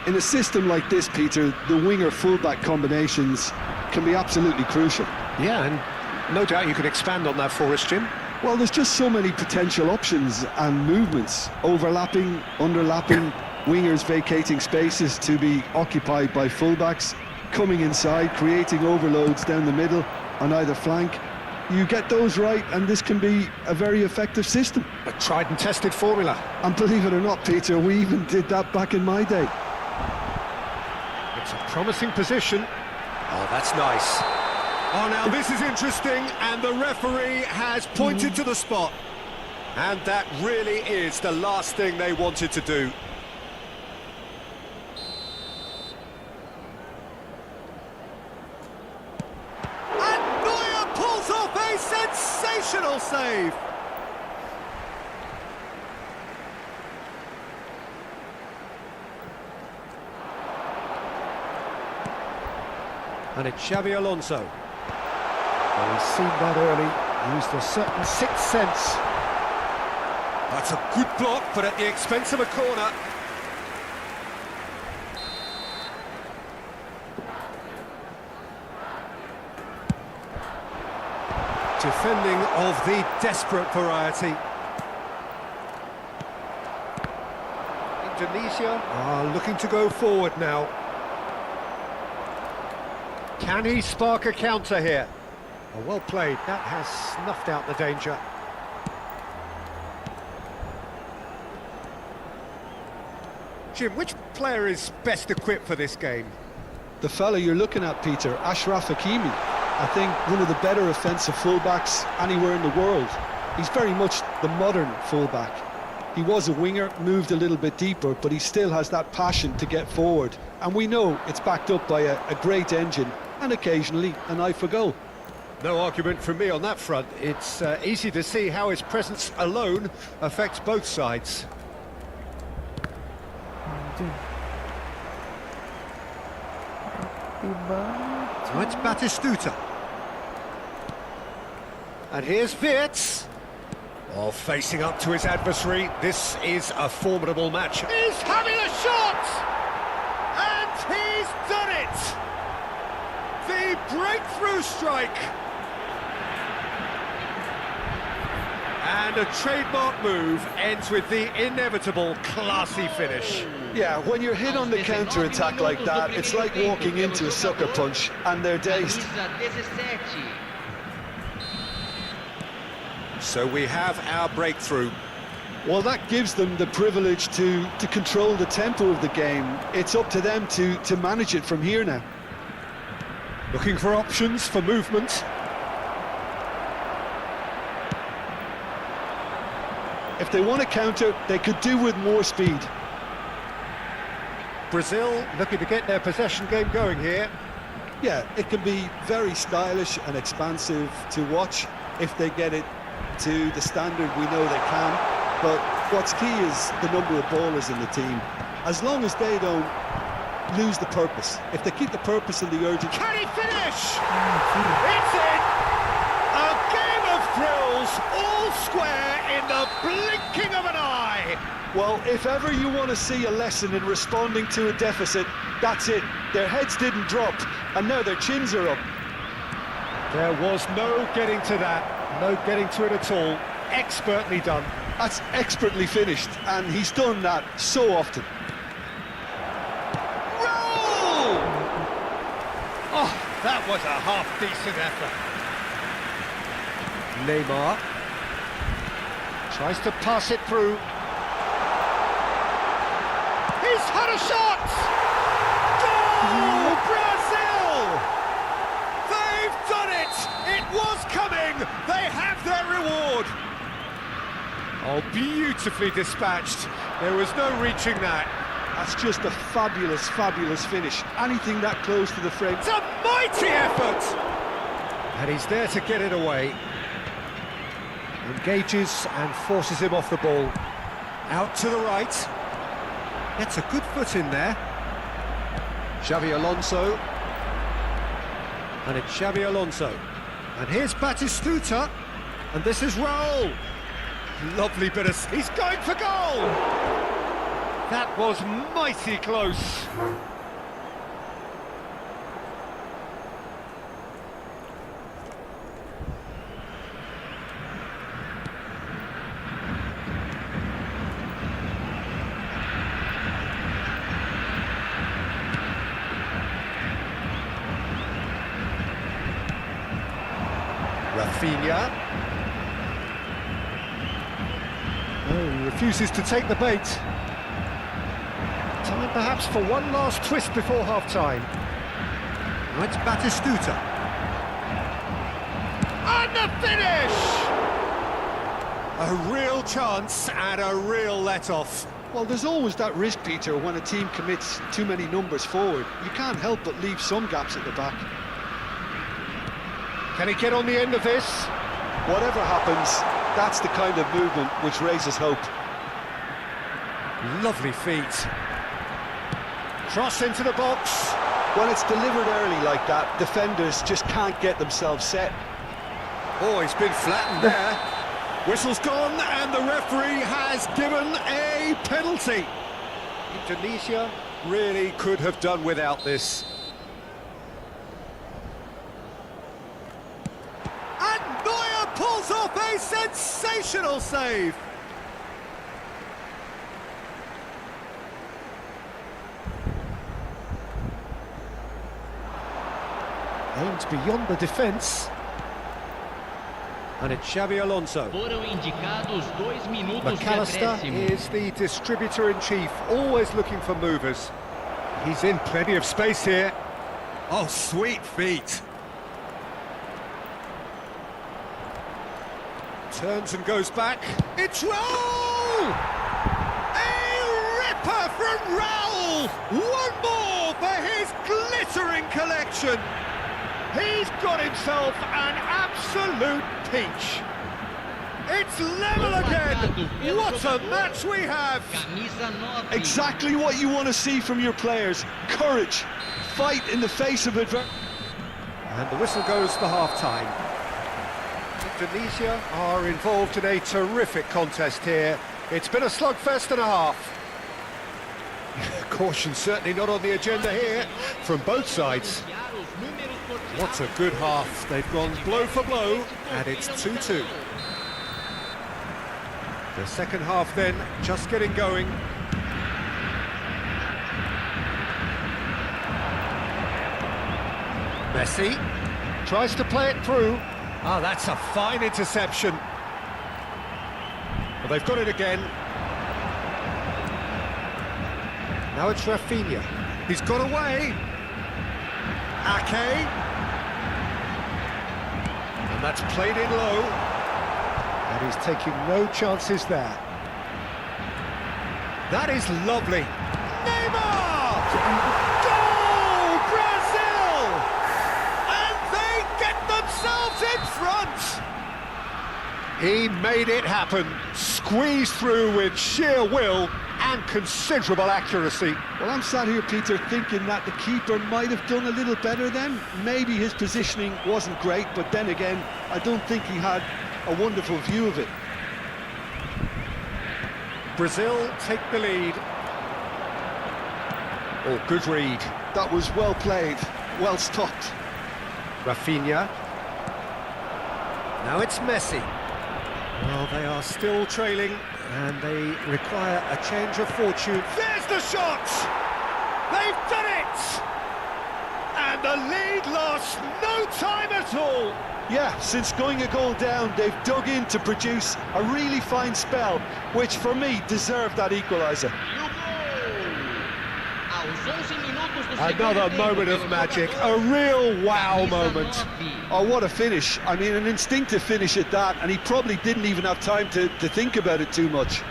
In a system like this, Peter, the winger-fullback combinations can be absolutely crucial. Yeah, and no doubt you could expand on that for us, Jim. Well, there's just so many potential options and movements, overlapping, underlapping, wingers vacating spaces to be occupied by fullbacks, coming inside, creating overloads down the middle on either flank. You get those right and this can be a very effective system. A tried and tested formula. And believe it or not, Peter, we even did that back in my day. It's a promising position. Oh, that's nice. Oh, now this is interesting, and the referee has pointed to the spot. And that really is the last thing they wanted to do. Sensational save! And it's Xabi Alonso. Well, he's seen that early, Used a certain sixth sense. That's a good block, but at the expense of a corner. Defending of the desperate variety. Indonesia are looking to go forward now. Can he spark a counter here? Oh, well played. That has snuffed out the danger. Jim, which player is best equipped for this game? The fella you're looking at, Peter, Ashraf Hakimi. I think one of the better offensive fullbacks anywhere in the world. He's very much the modern fullback. He was a winger, moved a little bit deeper, but he still has that passion to get forward. And we know it's backed up by a great engine and occasionally an eye for goal. No argument from me on that front. It's easy to see how his presence alone affects both sides. Anjing. Rapi banget. So it's Batistuta. And here's Wirtz. Oh, facing up to his adversary. This is a formidable match. He's having a shot! And he's done it! The breakthrough strike! And a trademark move ends with the inevitable classy finish. Yeah, when you're hit on the counter-attack like that, it's like walking into a sucker punch and they're dazed. So we have our breakthrough. Well, that gives them the privilege to control the tempo of the game. It's up to them to manage it from here now. Looking for options for movement. If they want to counter, they could do with more speed. Brazil looking to get their possession game going here. Yeah, it can be very stylish and expansive to watch if they get it to the standard we know they can. But what's key is the number of ballers in the team. As long as they don't lose the purpose. If they keep the purpose and the urgency... Can he finish? It's in! A game of thrills, all square in the blinking of an eye! Well, if ever you want to see a lesson in responding to a deficit, that's it. Their heads didn't drop, and now their chins are up. There was no getting to that, no getting to it at all. Expertly done. That's expertly finished, and he's done that so often. Roll! Oh, that was a half-decent effort. Neymar tries to pass it through. He's had a shot! Goal! Brazil! They've done it! It was coming! They have their reward! Oh, beautifully dispatched. There was no reaching that. That's just a fabulous, fabulous finish. Anything that close to the frame. It's a mighty effort! And he's there to get it away. Engages and forces him off the ball. Out to the right. Gets a good foot in there. Xavi Alonso. And it's Xavi Alonso. And here's Batistuta. And this is Raul. Lovely bit of... He's going for goal! That was mighty close. Rafinha. Oh, he refuses to take the bait. Time perhaps for one last twist before half-time. Now it's Batistuta. And the finish! A real chance and a real let-off. Well, there's always that risk, Peter, when a team commits too many numbers forward. You can't help but leave some gaps at the back. Can he get on the end of this? Whatever happens, that's the kind of movement which raises hope. Lovely feet. Cross into the box. When it's delivered early like that, defenders just can't get themselves set. Oh, he's been flattened there. Whistle's gone, and the referee has given a penalty. Indonesia really could have done without this. And Neuer pulls off a sensational save. Aimed beyond the defence. And it's Xabi Alonso. Foram indicados 2 minutos de McAllister acréscimo. is the distributor-in-chief, always looking for movers. He's in plenty of space here. Oh, sweet feet. Turns and goes back. It's Raul! A ripper from Raul! One more for his glittering collection. He's got himself an absolute peach. It's level again. What a match we have. Camisa 9. Exactly what you want to see from your players. Courage, fight in the face of adversity. And the whistle goes for half-time. Indonesia are involved in a terrific contest here. It's been a slugfest and a half. Caution certainly not on the agenda here from both sides. What a good half. They've gone blow for blow, and it's 2-2. The second half then, just getting going. Messi tries to play it through. Ah, that's a fine interception. Well, they've got it again. Now it's Rafinha. He's got away. Ake. And that's played in low. And he's taking no chances there. That is lovely. Neymar! Goal! Brazil! And they get themselves in front! He made it happen. Squeezed through with sheer will and considerable accuracy. Well, I'm sat here, Peter, thinking that the keeper might have done a little better then. Maybe his positioning wasn't great, but then again, I don't think he had a wonderful view of it. Brazil take the lead. Oh, good read. That was well played, well stopped. Rafinha. Now it's Messi. Well, they are still trailing, and they require a change of fortune. There's the shot! They've done it! And the lead lost no time at all. Yeah, since going a goal down, they've dug in to produce a really fine spell, which for me deserved that equaliser. Another moment of magic, a real wow moment. Oh, what a finish. I mean, an instinctive finish at that, and he probably didn't even have time to think about it too much.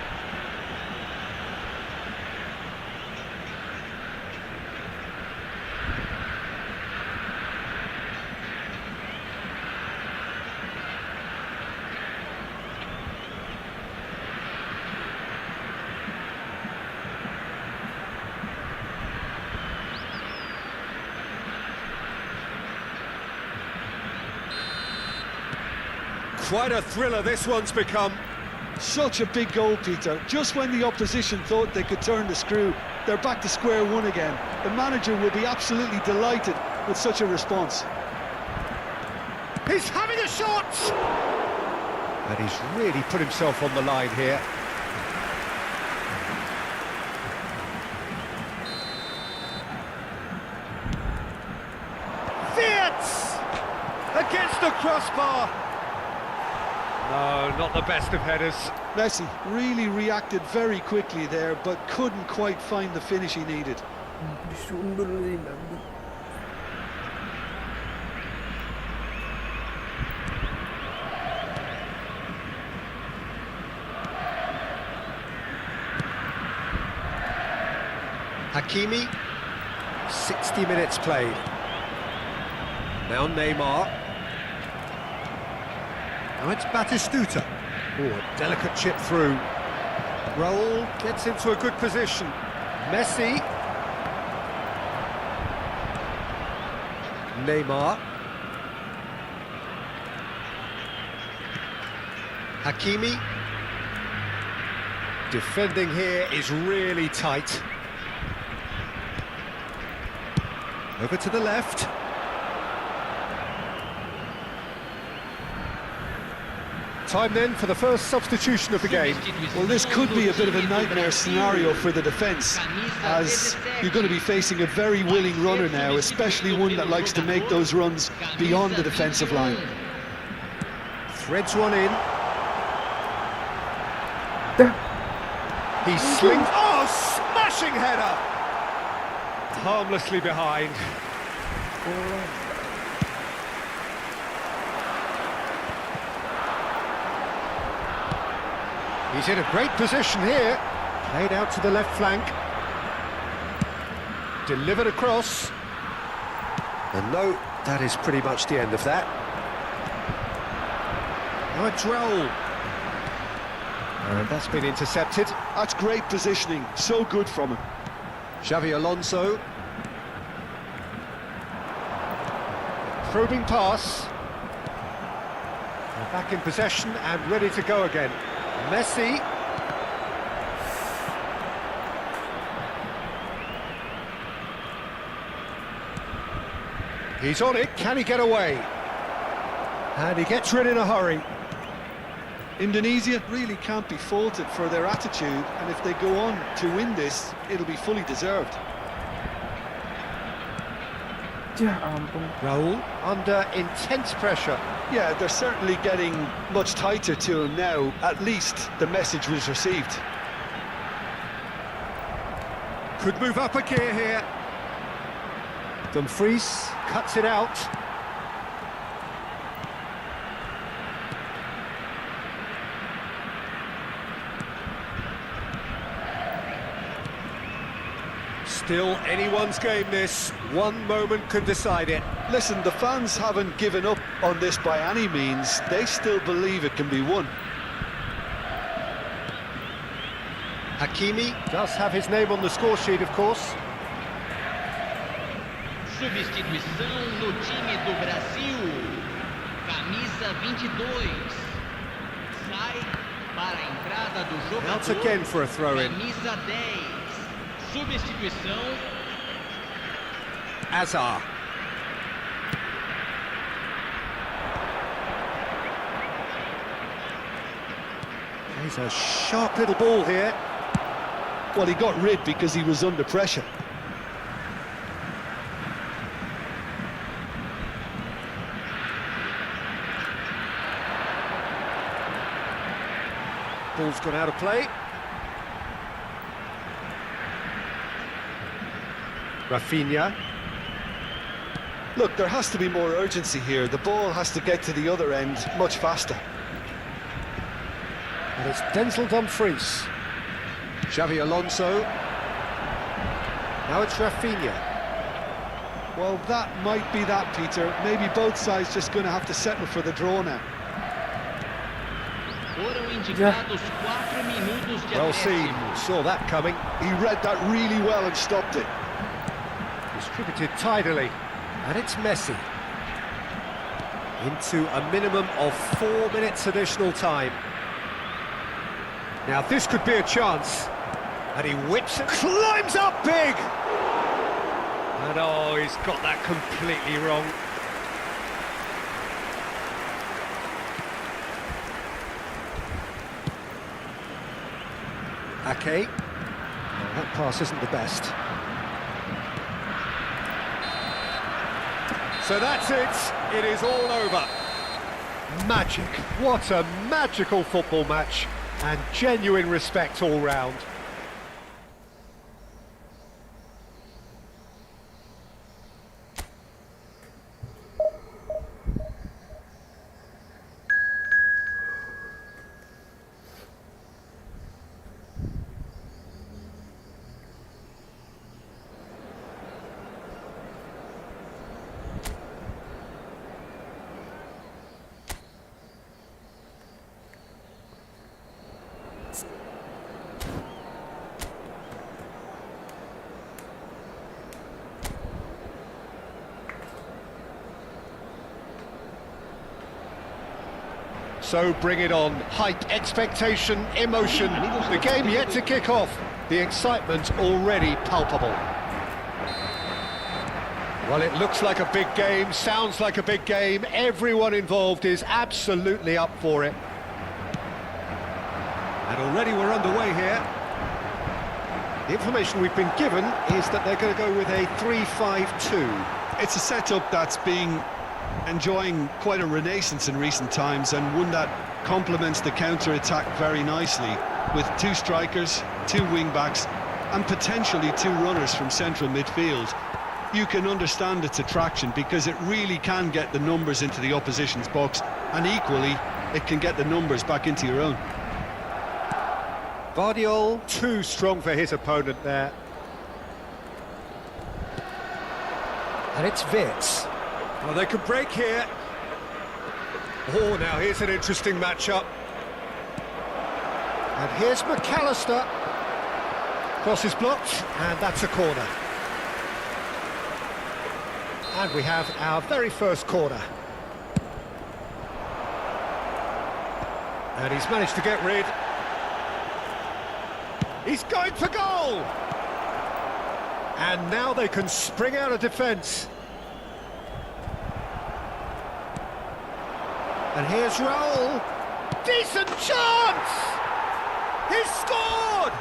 Quite a thriller this one's become. Such a big goal, Peter. Just when the opposition thought they could turn the screw, they're back to square one again. The manager will be absolutely delighted with such a response. He's having a shot! And he's really put himself on the line here. Fiat! Against the crossbar! No, not the best of headers. Messi really reacted very quickly there, but couldn't quite find the finish he needed. Disundul ini nanti. Hakimi, 60 minutes played. Now Neymar. Now it's Batistuta. Oh, a delicate chip through. Raul gets into a good position. Messi. Neymar. Hakimi. Defending here is really tight. Over to the left. Time then for the first substitution of the game. Well, this could be a bit of a nightmare scenario for the defence, as you're going to be facing a very willing runner now, especially one that likes to make those runs beyond the defensive line. Threads one in. He slings. Oh, smashing header! Harmlessly behind. He's in a great position here. Played out to the left flank. Delivered across. And no, that is pretty much the end of that. Now a droll. And that's been intercepted. That's great positioning, so good from him. Xavi Alonso. Probing pass. They're back in possession and ready to go again. Messi. He's on it, can he get away? And he gets rid in a hurry. Indonesia really can't be faulted for their attitude, and if they go on to win this, it'll be fully deserved. Ya ampun. Raul under intense pressure. Yeah, they're certainly getting much tighter to him now. At least the message was received. Could move up a gear here. Dumfries cuts it out. Still anyone's game this. One moment could decide it. Listen, the fans haven't given up on this by any means. They still believe it can be won. Hakimi does have his name on the score sheet, of course. Substituição no time do Brasil. Camisa 22. Sai para a entrada do jogador. Out again for a throw-in. Camisa 10. Substituição. Azar. He's a sharp little ball here. Well, he got rid because he was under pressure. Ball's gone out of play. Rafinha. Look, there has to be more urgency here. The ball has to get to the other end much faster. And it's Denzel Dumfries. Xavi Alonso. Now it's Rafinha. Well, that might be that, Peter. Maybe both sides just going to have to settle for the draw now. Foram indicados 4 minutos de Well acréscimo. seen, saw that coming. He read that really well and stopped it. Distributed tidily. And it's Messi. Into a minimum of 4 minutes additional time. Now this could be a chance. And he whips it, climbs up big! And oh, he's got that completely wrong. Ake. Well, that pass isn't the best. So that's it. It is all over. Magic. What a magical football match. And genuine respect all round. So bring it on. Hype, expectation, emotion. The game yet to kick off. The excitement already palpable. Well, it looks like a big game, sounds like a big game. Everyone involved is absolutely up for it. And already we're underway here. The information we've been given is that they're going to go with a 3-5-2. It's a setup that's been enjoying quite a renaissance in recent times, and one that complements the counter-attack very nicely, with 2 strikers, 2 wing-backs and potentially 2 runners from central midfield. You can understand its attraction because it really can get the numbers into the opposition's box, and equally it can get the numbers back into your own. Vardiol, too strong for his opponent there. And it's Wits. Well, they could break here. Oh, now here's an interesting matchup. And here's McAllister. Cross is blocked, and that's a corner. And we have our very first corner. And he's managed to get rid. He's going for goal! And now they can spring out of defence. And here's Raul. Decent chance! He's scored!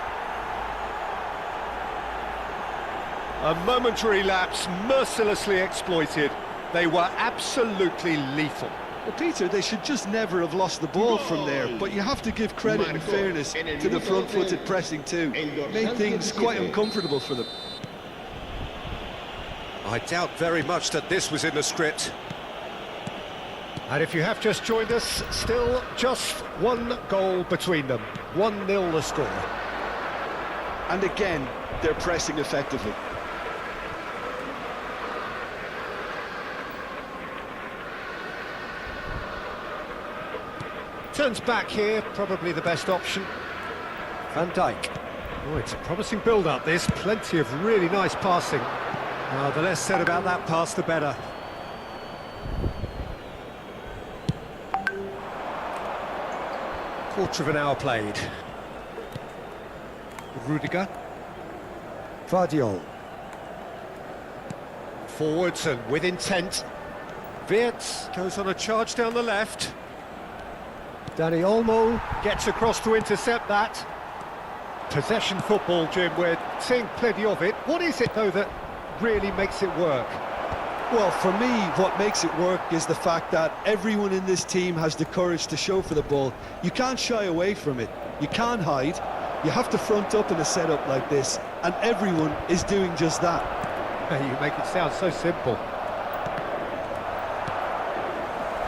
A momentary lapse, mercilessly exploited. They were absolutely lethal. Well, Peter, they should just never have lost the ball from there, but you have to give credit and fairness to the front-footed pressing too. Made things quite uncomfortable for them. I doubt very much that this was in the script. And if you have just joined us, still just 1 goal between them. 1-0 the score. And again, they're pressing effectively. Turns back here, probably the best option. Van Dijk. Oh, it's a promising build-up, this. Plenty of really nice passing. The less said about that pass, the better. Quarter of an hour played. Rudiger. Vardiol. Forwards and with intent. Wirtz goes on a charge down the left. Dani Olmo gets across to intercept that. Possession football, Jim, we're seeing plenty of it. What is it, though, that really makes it work? Well, for me, what makes it work is the fact that everyone in this team has the courage to show for the ball. You can't shy away from it. You can't hide. You have to front up in a setup like this, and everyone is doing just that. You make it sound so simple.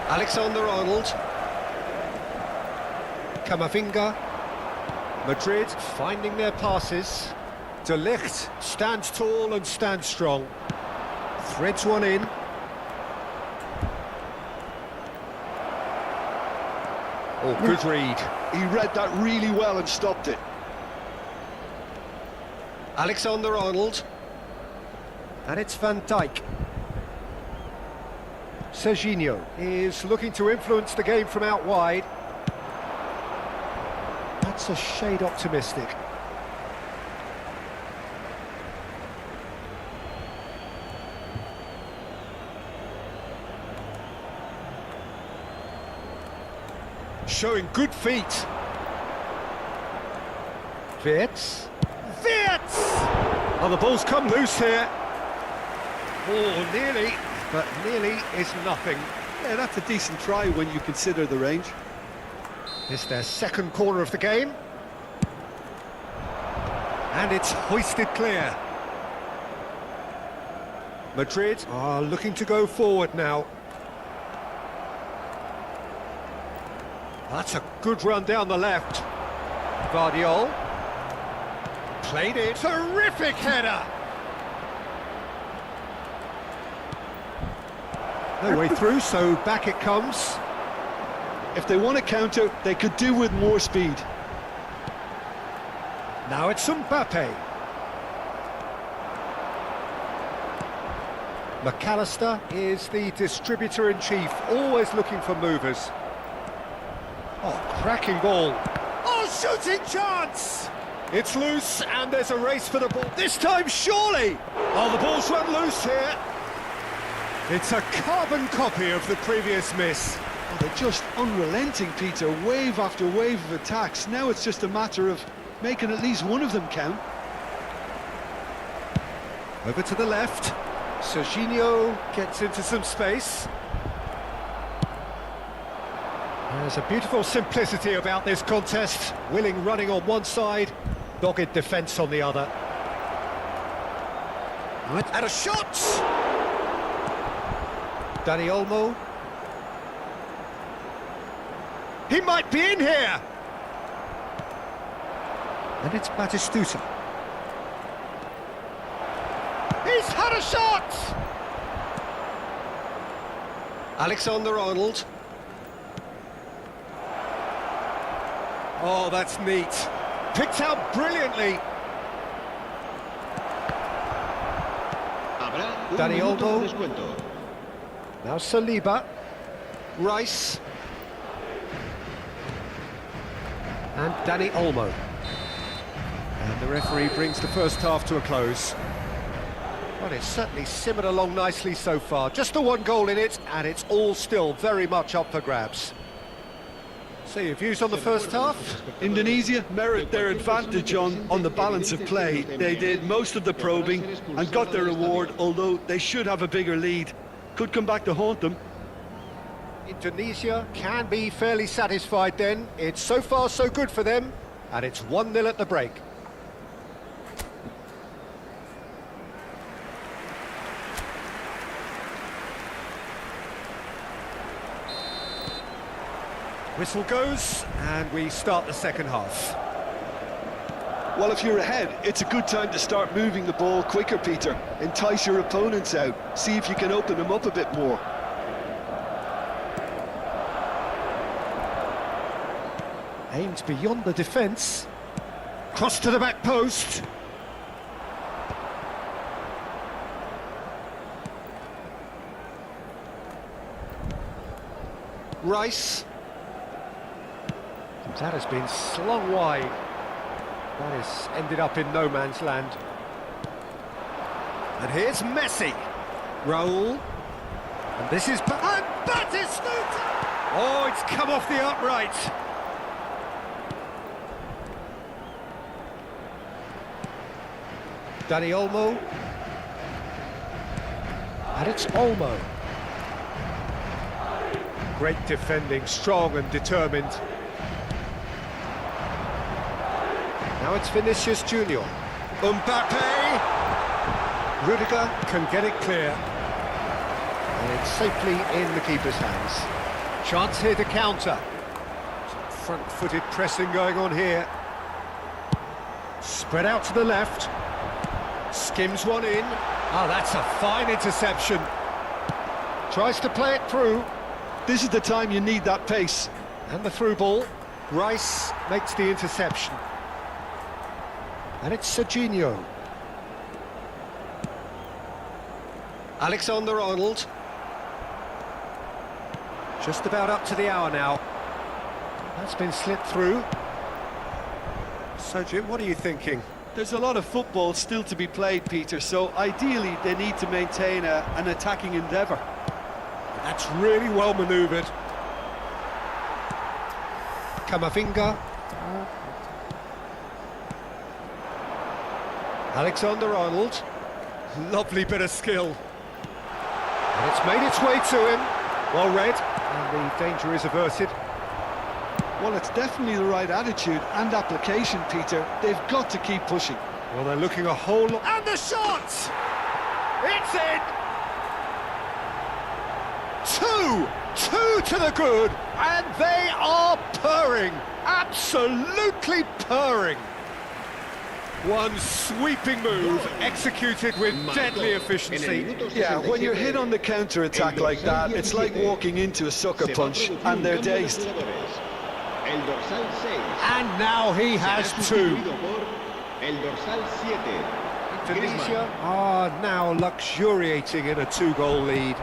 Alexander-Arnold. Camavinga. Madrid finding their passes. De Ligt stands tall and stands strong. Threads one in. Oh, good read. He read that really well and stopped it. Alexander-Arnold. And it's Van Dijk. Serginho is looking to influence the game from out wide. That's a shade optimistic. Showing good feet. Wirtz. Wirtz! Oh, the ball's come loose here. Oh, nearly, but nearly is nothing. Yeah, that's a decent try when you consider the range. It's their second corner of the game. And it's hoisted clear. Madrid are looking to go forward now. That's a good run down the left. Vardiol. Played it. Terrific header! No way through, so back it comes. If they want to counter, they could do with more speed. Now it's Mbappe. McAllister is the distributor-in-chief, always looking for movers. Oh, cracking ball. Oh, shooting chance! It's loose, and there's a race for the ball. This time, surely! Oh, the ball's run loose here. It's a carbon copy of the previous miss. Oh, they're just unrelenting, Peter. Wave after wave of attacks. Now it's just a matter of making at least one of them count. Over to the left. Serginho gets into some space. There's a beautiful simplicity about this contest. Willing running on one side, dogged defence on the other. And a shot! Dani Olmo. He might be in here! And it's Batistuta. He's had a shot! Alexander-Arnold. Oh, that's neat. Picked out brilliantly. Dani Olmo. Now Saliba. Rice. And Dani Olmo. And the referee brings the first half to a close. Well, it's certainly simmered along nicely so far. Just the one goal in it, and it's all still very much up for grabs. So your views on the first half? Indonesia merit their advantage on the balance of play. They did most of the probing and got their reward, although they should have a bigger lead. Could come back to haunt them. Indonesia can be fairly satisfied then. It's so far so good for them, and it's 1-0 at the break. Whistle goes, and we start the second half. Well, if you're ahead, it's a good time to start moving the ball quicker, Peter. Entice your opponents out. See if you can open them up a bit more. Aimed beyond the defence. Cross to the back post. Rice. That has been slung wide. That has ended up in no man's land. And here's Messi. Raul. And this is... And Batistuta! Oh, it's come off the upright. Dani Olmo. And it's Olmo. Great defending, strong and determined. Now it's Vinicius Junior. Mbappe! Rudiger can get it clear. And it's safely in the keeper's hands. Chance here to counter. Some front-footed pressing going on here. Spread out to the left. Skims one in. Oh, that's a fine interception. Tries to play it through. This is the time you need that pace. And the through ball. Rice makes the interception. And it's Serginho. Alexander-Arnold. Just about up to the hour now. That's been slipped through. So, Jim, what are you thinking? There's a lot of football still to be played, Peter, so ideally they need to maintain an attacking endeavour. That's really well manoeuvred. Camavinga. Alexander-Arnold. Lovely bit of skill. And it's made its way to him. Well read, and the danger is averted. Well, it's definitely the right attitude and application, Peter. They've got to keep pushing. Well, they're looking a whole lot... And the shot! It's in! Two to the good, and they are purring. Absolutely purring. One sweeping move, executed with deadly efficiency. Yeah, when you're hit on the counter-attack like that, it's like walking into a sucker punch, and they're dazed. And now he has two. Indonesia are now luxuriating in a two-goal lead.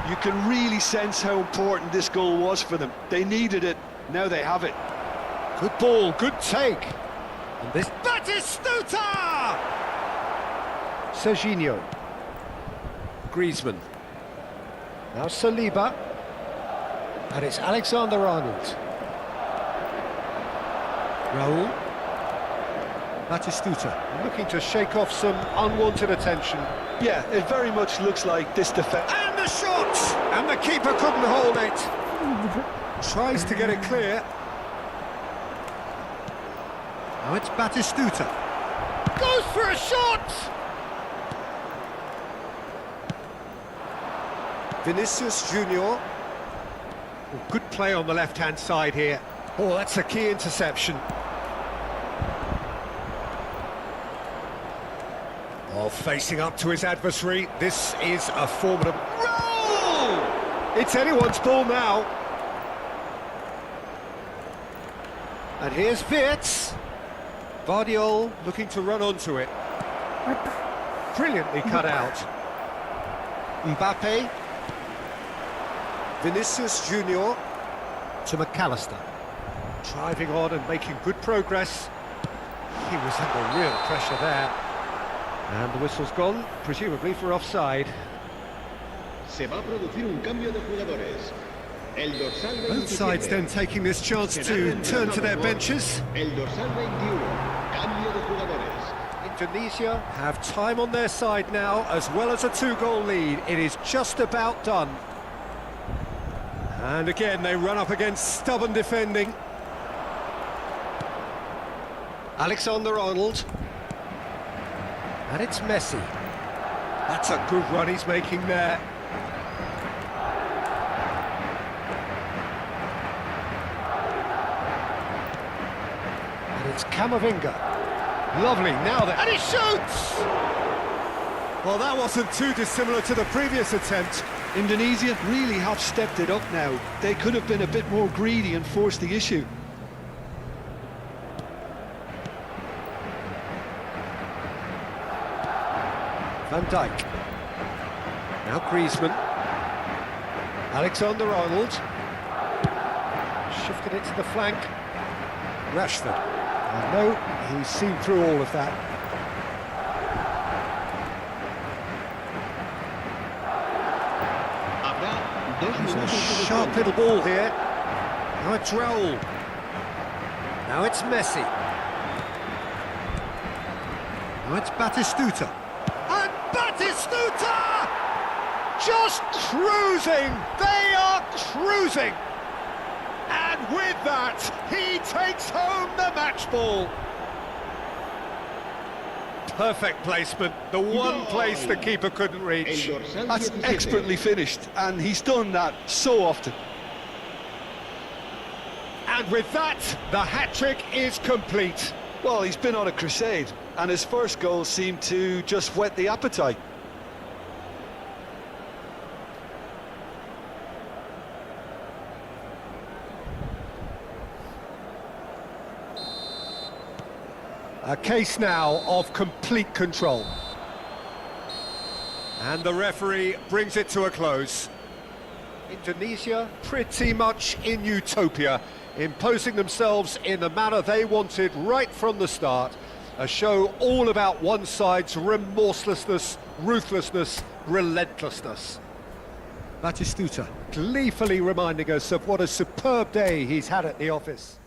You can really sense how important this goal was for them. They needed it, Now they have it. Good ball, good take. And this Batistuta! Serginho. Griezmann. Now Saliba. And it's Alexander-Arnold. Raul. Batistuta looking to shake off some unwanted attention. Yeah, it very much looks like this defense. And the shot! And the keeper couldn't hold it. Tries to get it clear. Now it's Batistuta. Goes for a shot! Vinicius Junior. Oh, good play on the left-hand side here. Oh, that's a key interception. Oh, facing up to his adversary. This is a formidable... Roll! It's anyone's ball now. And here's Wirtz. Vardiol looking to run onto it. Brilliantly cut out. Mbappe. Vinicius Junior to McAllister. Driving on and making good progress. He was under real pressure there. And the whistle's gone, presumably for offside. Se va a producir un cambio de jugadores. El dorsal Both sides then taking this chance to turn to their benches. El dorsal 21. Cambio de jugadores. Indonesia have time on their side now, as well as a 2-goal lead. It is just about done. And again, they run up against stubborn defending. Alexander-Arnold. And it's Messi. That's a good run he's making there. And it's Camavinga. Lovely, now that... And he shoots! Well, that wasn't too dissimilar to the previous attempt. Indonesia really have stepped it up now. They could have been a bit more greedy and forced the issue. Van Dijk. Now Griezmann. Alexander-Arnold. Shifted it to the flank. Rashford. No, he's seen through all of that. It's a sharp little ball here. Now it's Raul. Now it's Messi. Now it's Batistuta. And Batistuta! Just cruising! They are cruising! And with that, he takes home the match ball. Perfect placement, the one place the keeper couldn't reach. That's expertly finished, and he's done that so often. And with that, the hat-trick is complete. Well, he's been on a crusade, and his first goal seemed to just whet the appetite. A case now of complete control. And the referee brings it to a close. Indonesia pretty much in utopia, imposing themselves in the manner they wanted right from the start. A show all about one side's remorselessness, ruthlessness, relentlessness. Batistuta gleefully reminding us of what a superb day he's had at the office.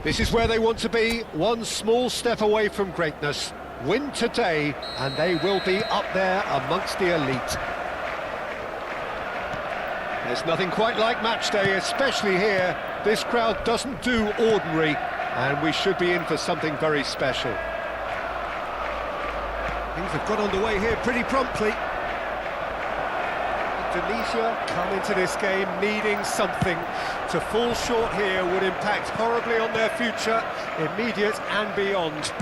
This is where they want to be, one small step away from greatness. Win today, and they will be up there amongst the elite. There's nothing quite like match day, especially here. This crowd doesn't do ordinary, and we should be in for something very special. Things have got underway here pretty promptly. Indonesia come into this game needing something. To fall short here would impact horribly on their future, immediate and beyond.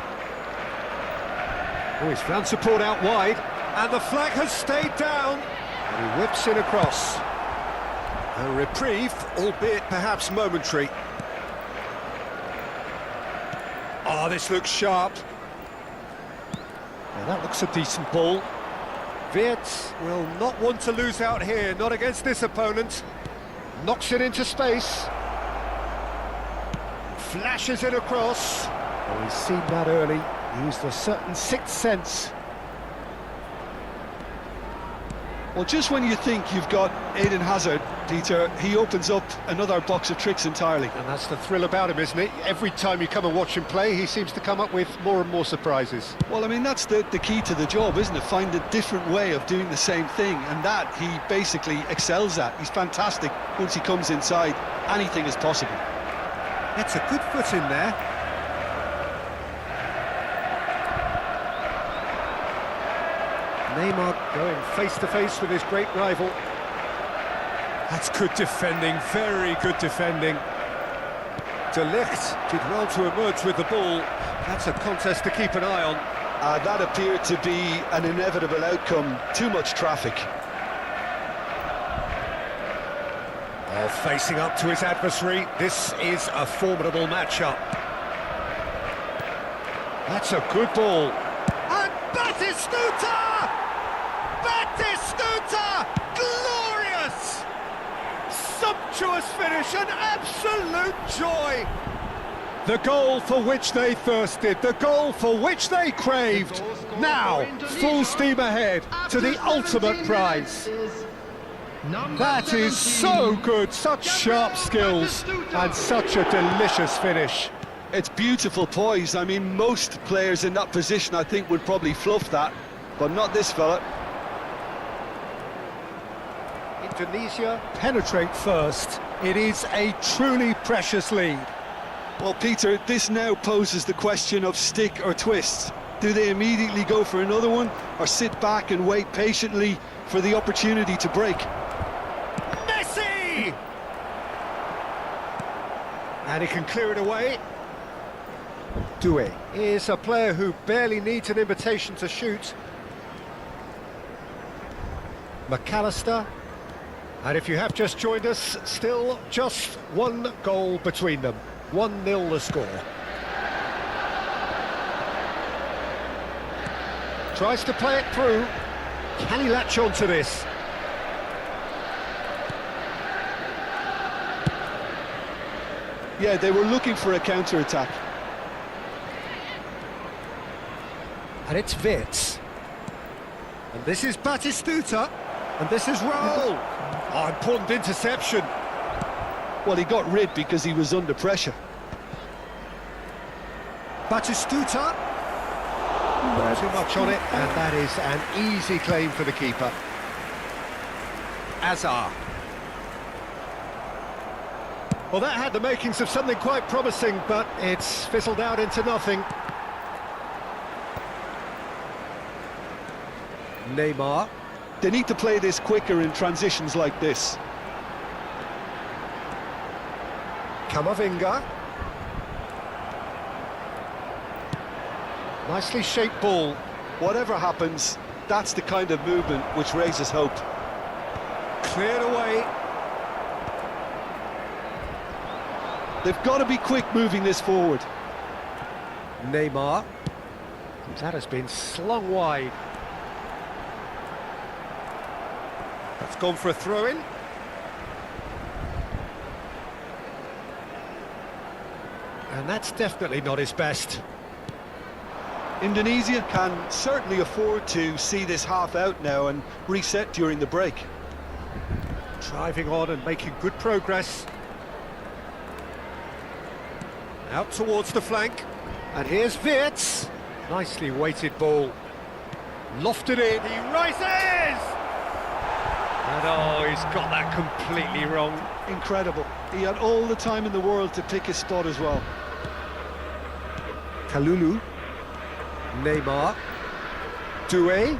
Oh, he's found support out wide, and the flag has stayed down. And he whips in across. A reprieve, albeit perhaps momentary. Oh, this looks sharp. Now that looks a decent ball. Viet will not want to lose out here, not against this opponent. Knocks it into space. Flashes it across. Oh, he's seen that early. Used a certain sixth sense. Well, just when you think you've got Eden Hazard, Peter, he opens up another box of tricks entirely. And that's the thrill about him, isn't it? Every time you come and watch him play, he seems to come up with more and more surprises. Well, I mean, that's the key to the job, isn't it? Find a different way of doing the same thing, and that he basically excels at. He's fantastic. Once he comes inside, anything is possible. It's a good foot in there. Neymar going face-to-face with his great rival. That's good defending, very good defending. De Ligt did well to emerge with the ball. That's a contest to keep an eye on. That appeared to be an inevitable outcome. Too much traffic. Oh, facing up to his adversary. This is a formidable matchup. That's a good ball. And Batistuta! Batistuta! Glorious! Sumptuous finish, an absolute joy! The goal for which they thirsted, the goal for which they craved. Now, full steam ahead to the ultimate prize. That is so good, such sharp skills, and such a delicious finish. It's beautiful poise. I mean, most players in that position, I think, would probably fluff that, but not this fella. Indonesia penetrate first. It is a truly precious lead. Well, Peter, this now poses the question of stick or twist. Do they immediately go for another one, or sit back and wait patiently for the opportunity to break? Messi! And he can clear it away. Due is a player who barely needs an invitation to shoot. McAllister. And if you have just joined us, still just one goal between them. 1-0 the score. Tries to play it through. Can he latch on to this? Yeah, they were looking for a counter-attack. And it's Viet. And this is Batistuta. And this is Raul. Oh, important interception. Well, he got rid because he was under pressure. Batistuta. Too much on it, and that is an easy claim for the keeper. Azar. Well, that had the makings of something quite promising, but it's fizzled out into nothing. Neymar. They need to play this quicker in transitions like this. Kamavinga. Nicely shaped ball. Whatever happens, that's the kind of movement which raises hope. Cleared away. They've got to be quick moving this forward. Neymar. That has been slung wide. That's gone for a throw-in. And that's definitely not his best. Indonesia can certainly afford to see this half out now and reset during the break. Driving on and making good progress. Out towards the flank. And here's Wirtz. Nicely weighted ball. Lofted in. He rises! And oh, he's got that completely wrong. Incredible. He had all the time in the world to pick his spot as well. Kalulu. Neymar. Doué.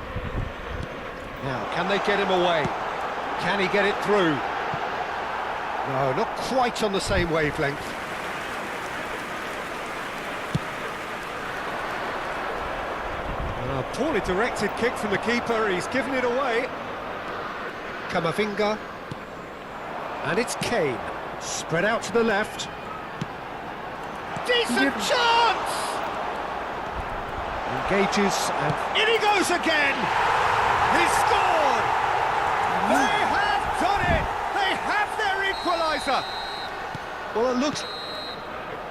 Now, can they get him away? Can he get it through? No, not quite on the same wavelength. Poorly directed kick from the keeper, he's given it away. Kamavinga. And it's Kane. Spread out to the left. Decent chance! Engages and in he goes again! He scored! They have done it! They have their equaliser! Well, it looks...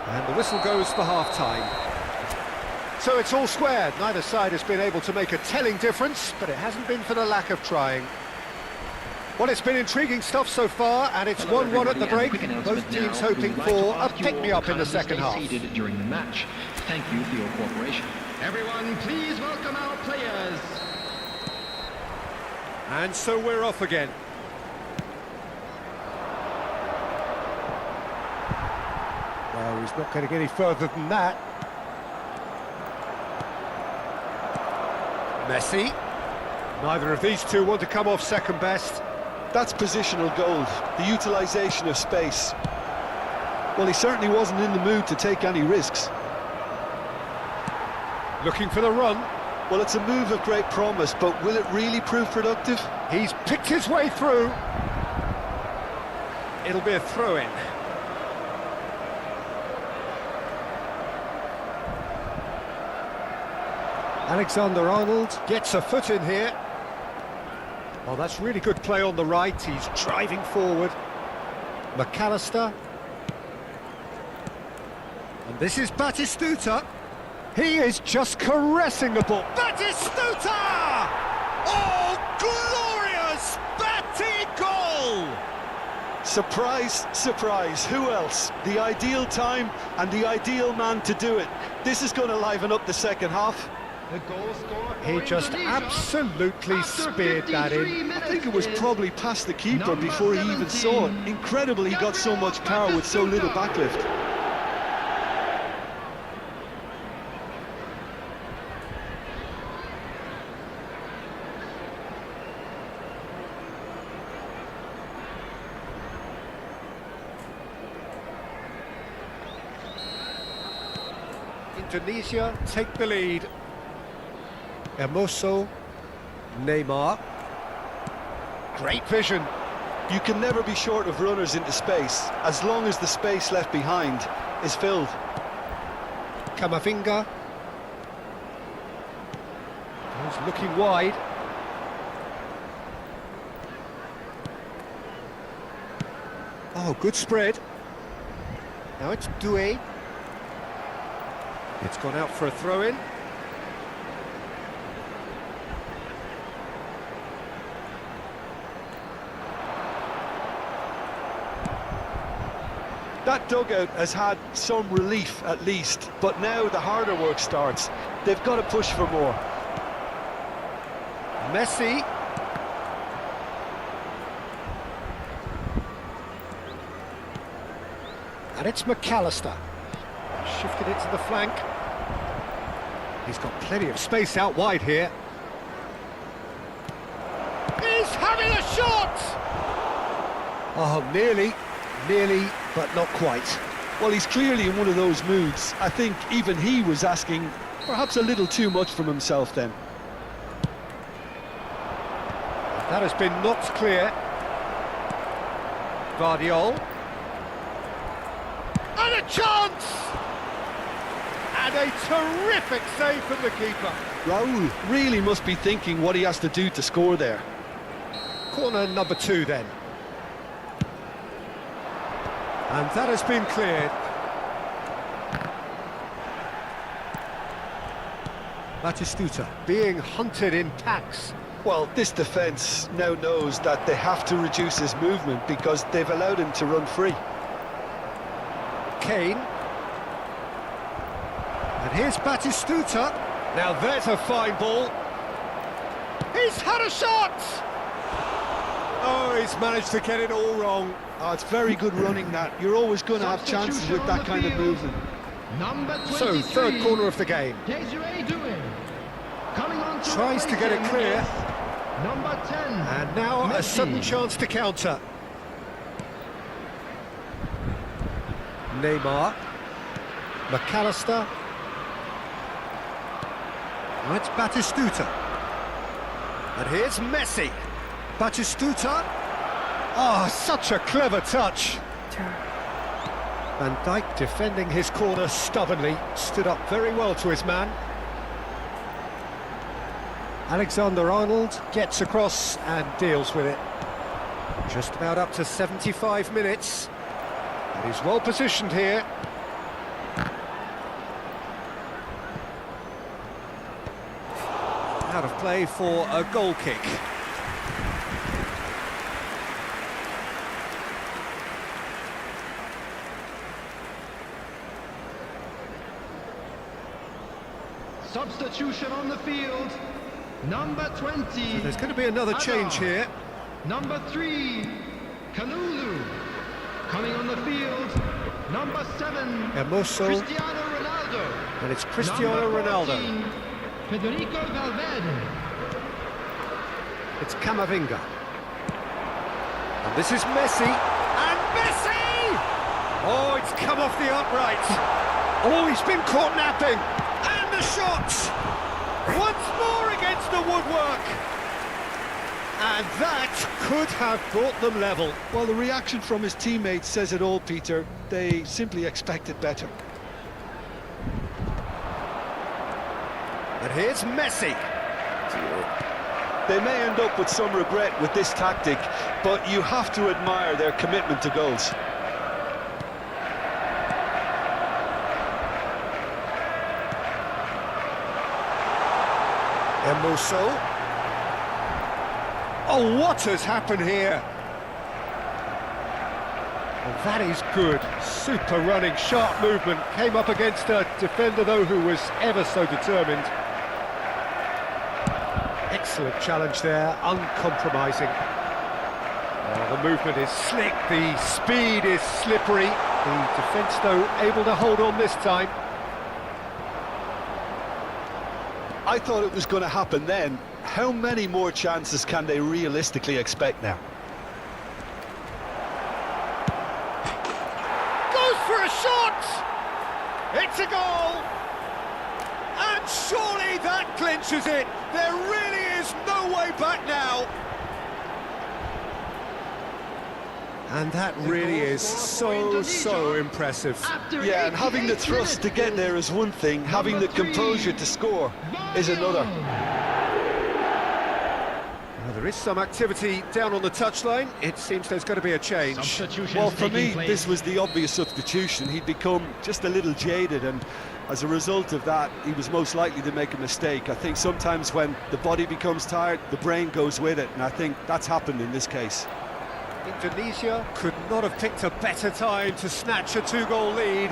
And the whistle goes for half-time. So it's all squared. Neither side has been able to make a telling difference, but it hasn't been for the lack of trying. Well, it's been intriguing stuff so far, and it's 1-1 at the break. Both teams hoping for a pick-me-up in the second half. During the match. Thank you for your cooperation. Everyone, please welcome our players. And so we're off again. Well, he's not going to get any further than that. Messi. Neither of these two want to come off second best. That's positional gold, the utilisation of space. Well, he certainly wasn't in the mood to take any risks. Looking for the run. Well, it's a move of great promise, but will it really prove productive? He's picked his way through. It'll be a throw-in. Alexander-Arnold gets a foot in here. Oh, that's really good play on the right. He's driving forward. McAllister. And this is Batistuta. He is just caressing the ball. Batistuta! Oh, glorious Bati goal! Surprise, surprise, who else? The ideal time and the ideal man to do it. This is going to liven up the second half. The goal scorer He for just Indonesia absolutely after speared that 53 in. I think it was minutes probably past the keeper number before he even saw it. 17. Incredible he got so much power with so little backlift. Indonesia take the lead. Hermoso, Neymar. Great vision. You can never be short of runners into space, as long as the space left behind is filled. Kamavinga. He's looking wide. Oh, good spread. Now it's Doué. It's gone out for a throw-in. That dugout has had some relief at least, but now the harder work starts. They've got to push for more. Messi. And it's McAllister. Shifted it to the flank. He's got plenty of space out wide here. He's having a shot! Oh, nearly, but not quite. Well, he's clearly in one of those moods. I think even he was asking perhaps a little too much from himself then. That has been knocked clear. Guardiol. And a chance! And a terrific save from the keeper. Raul really must be thinking what he has to do to score there. Corner number 2 then. And that has been cleared. Batistuta being hunted in packs. Well, this defence now knows that they have to reduce his movement because they've allowed him to run free. Kane. here's Batistuta. Now there's a fine ball. He's had a shot! Oh, he's managed to get it all wrong. Oh, it's very good running, that. You're always going to have chances with that kind of movement. Number 23. So, third corner of the game. Tries to get it clear. Number 10. And now a sudden chance to counter. Neymar. McAllister. That's Batistuta. And here's Messi. Batistuta. Oh, such a clever touch. Van Dijk defending his corner stubbornly. Stood up very well to his man. Alexander-Arnold gets across and deals with it. Just about up to 75 minutes. And he's well positioned here. Out of play for a goal kick. Substitution on the field. Number 20. There's going to be another change here. Number 3, Kalulu. Coming on the field, number 7, Hermoso. Cristiano Ronaldo. And it's Cristiano Number Ronaldo. 14, Federico Valverde. It's Camavinga. And this is Messi. And Messi! Oh, it's come off the upright. Oh, he's been caught napping. And the shot! Once more against the woodwork. And that could have brought them level. Well, the reaction from his teammates says it all, Peter. They simply expected better. And here's Messi. They may end up with some regret with this tactic, but you have to admire their commitment to goals. Hermoso. Oh, what has happened here? Well, that is good. Super running, sharp movement. Came up against a defender, though, who was ever so determined. Excellent challenge there, uncompromising. The movement is slick, the speed is slippery. The defence, though, able to hold on this time. I thought it was going to happen then. How many more chances can they realistically expect now? Goes for a shot! It's a goal! And surely that clinches it. There really is no way back now. And that really is so impressive. Yeah, and having the thrust to get there is one thing, having the composure to score is another. Well, there is some activity down on the touchline. It seems there's going to be a change. Well, for me, this was the obvious substitution. He'd become just a little jaded, and as a result of that, he was most likely to make a mistake. I think sometimes when the body becomes tired, the brain goes with it, and I think that's happened in this case. Indonesia could not have picked a better time to snatch a two-goal lead.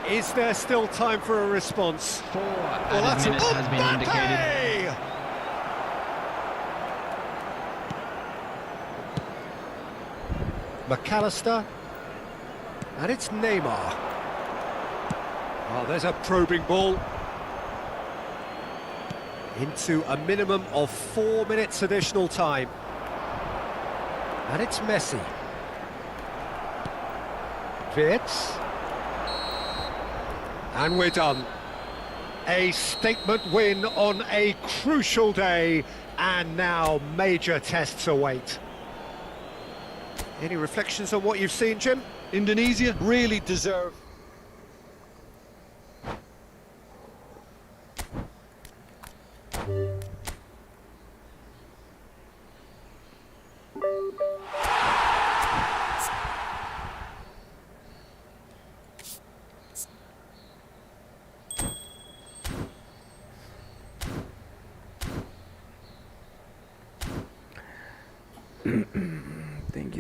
Is there still time for a response? Well, that's minutes has been indicated. McAllister. And it's Neymar. Oh, there's a probing ball. Into a minimum of 4 minutes additional time. And it's Messi. Fits. And we're done. A statement win on a crucial day, and now major tests await. Any reflections on what you've seen, Jim? Indonesia really deserve...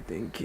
Thank you.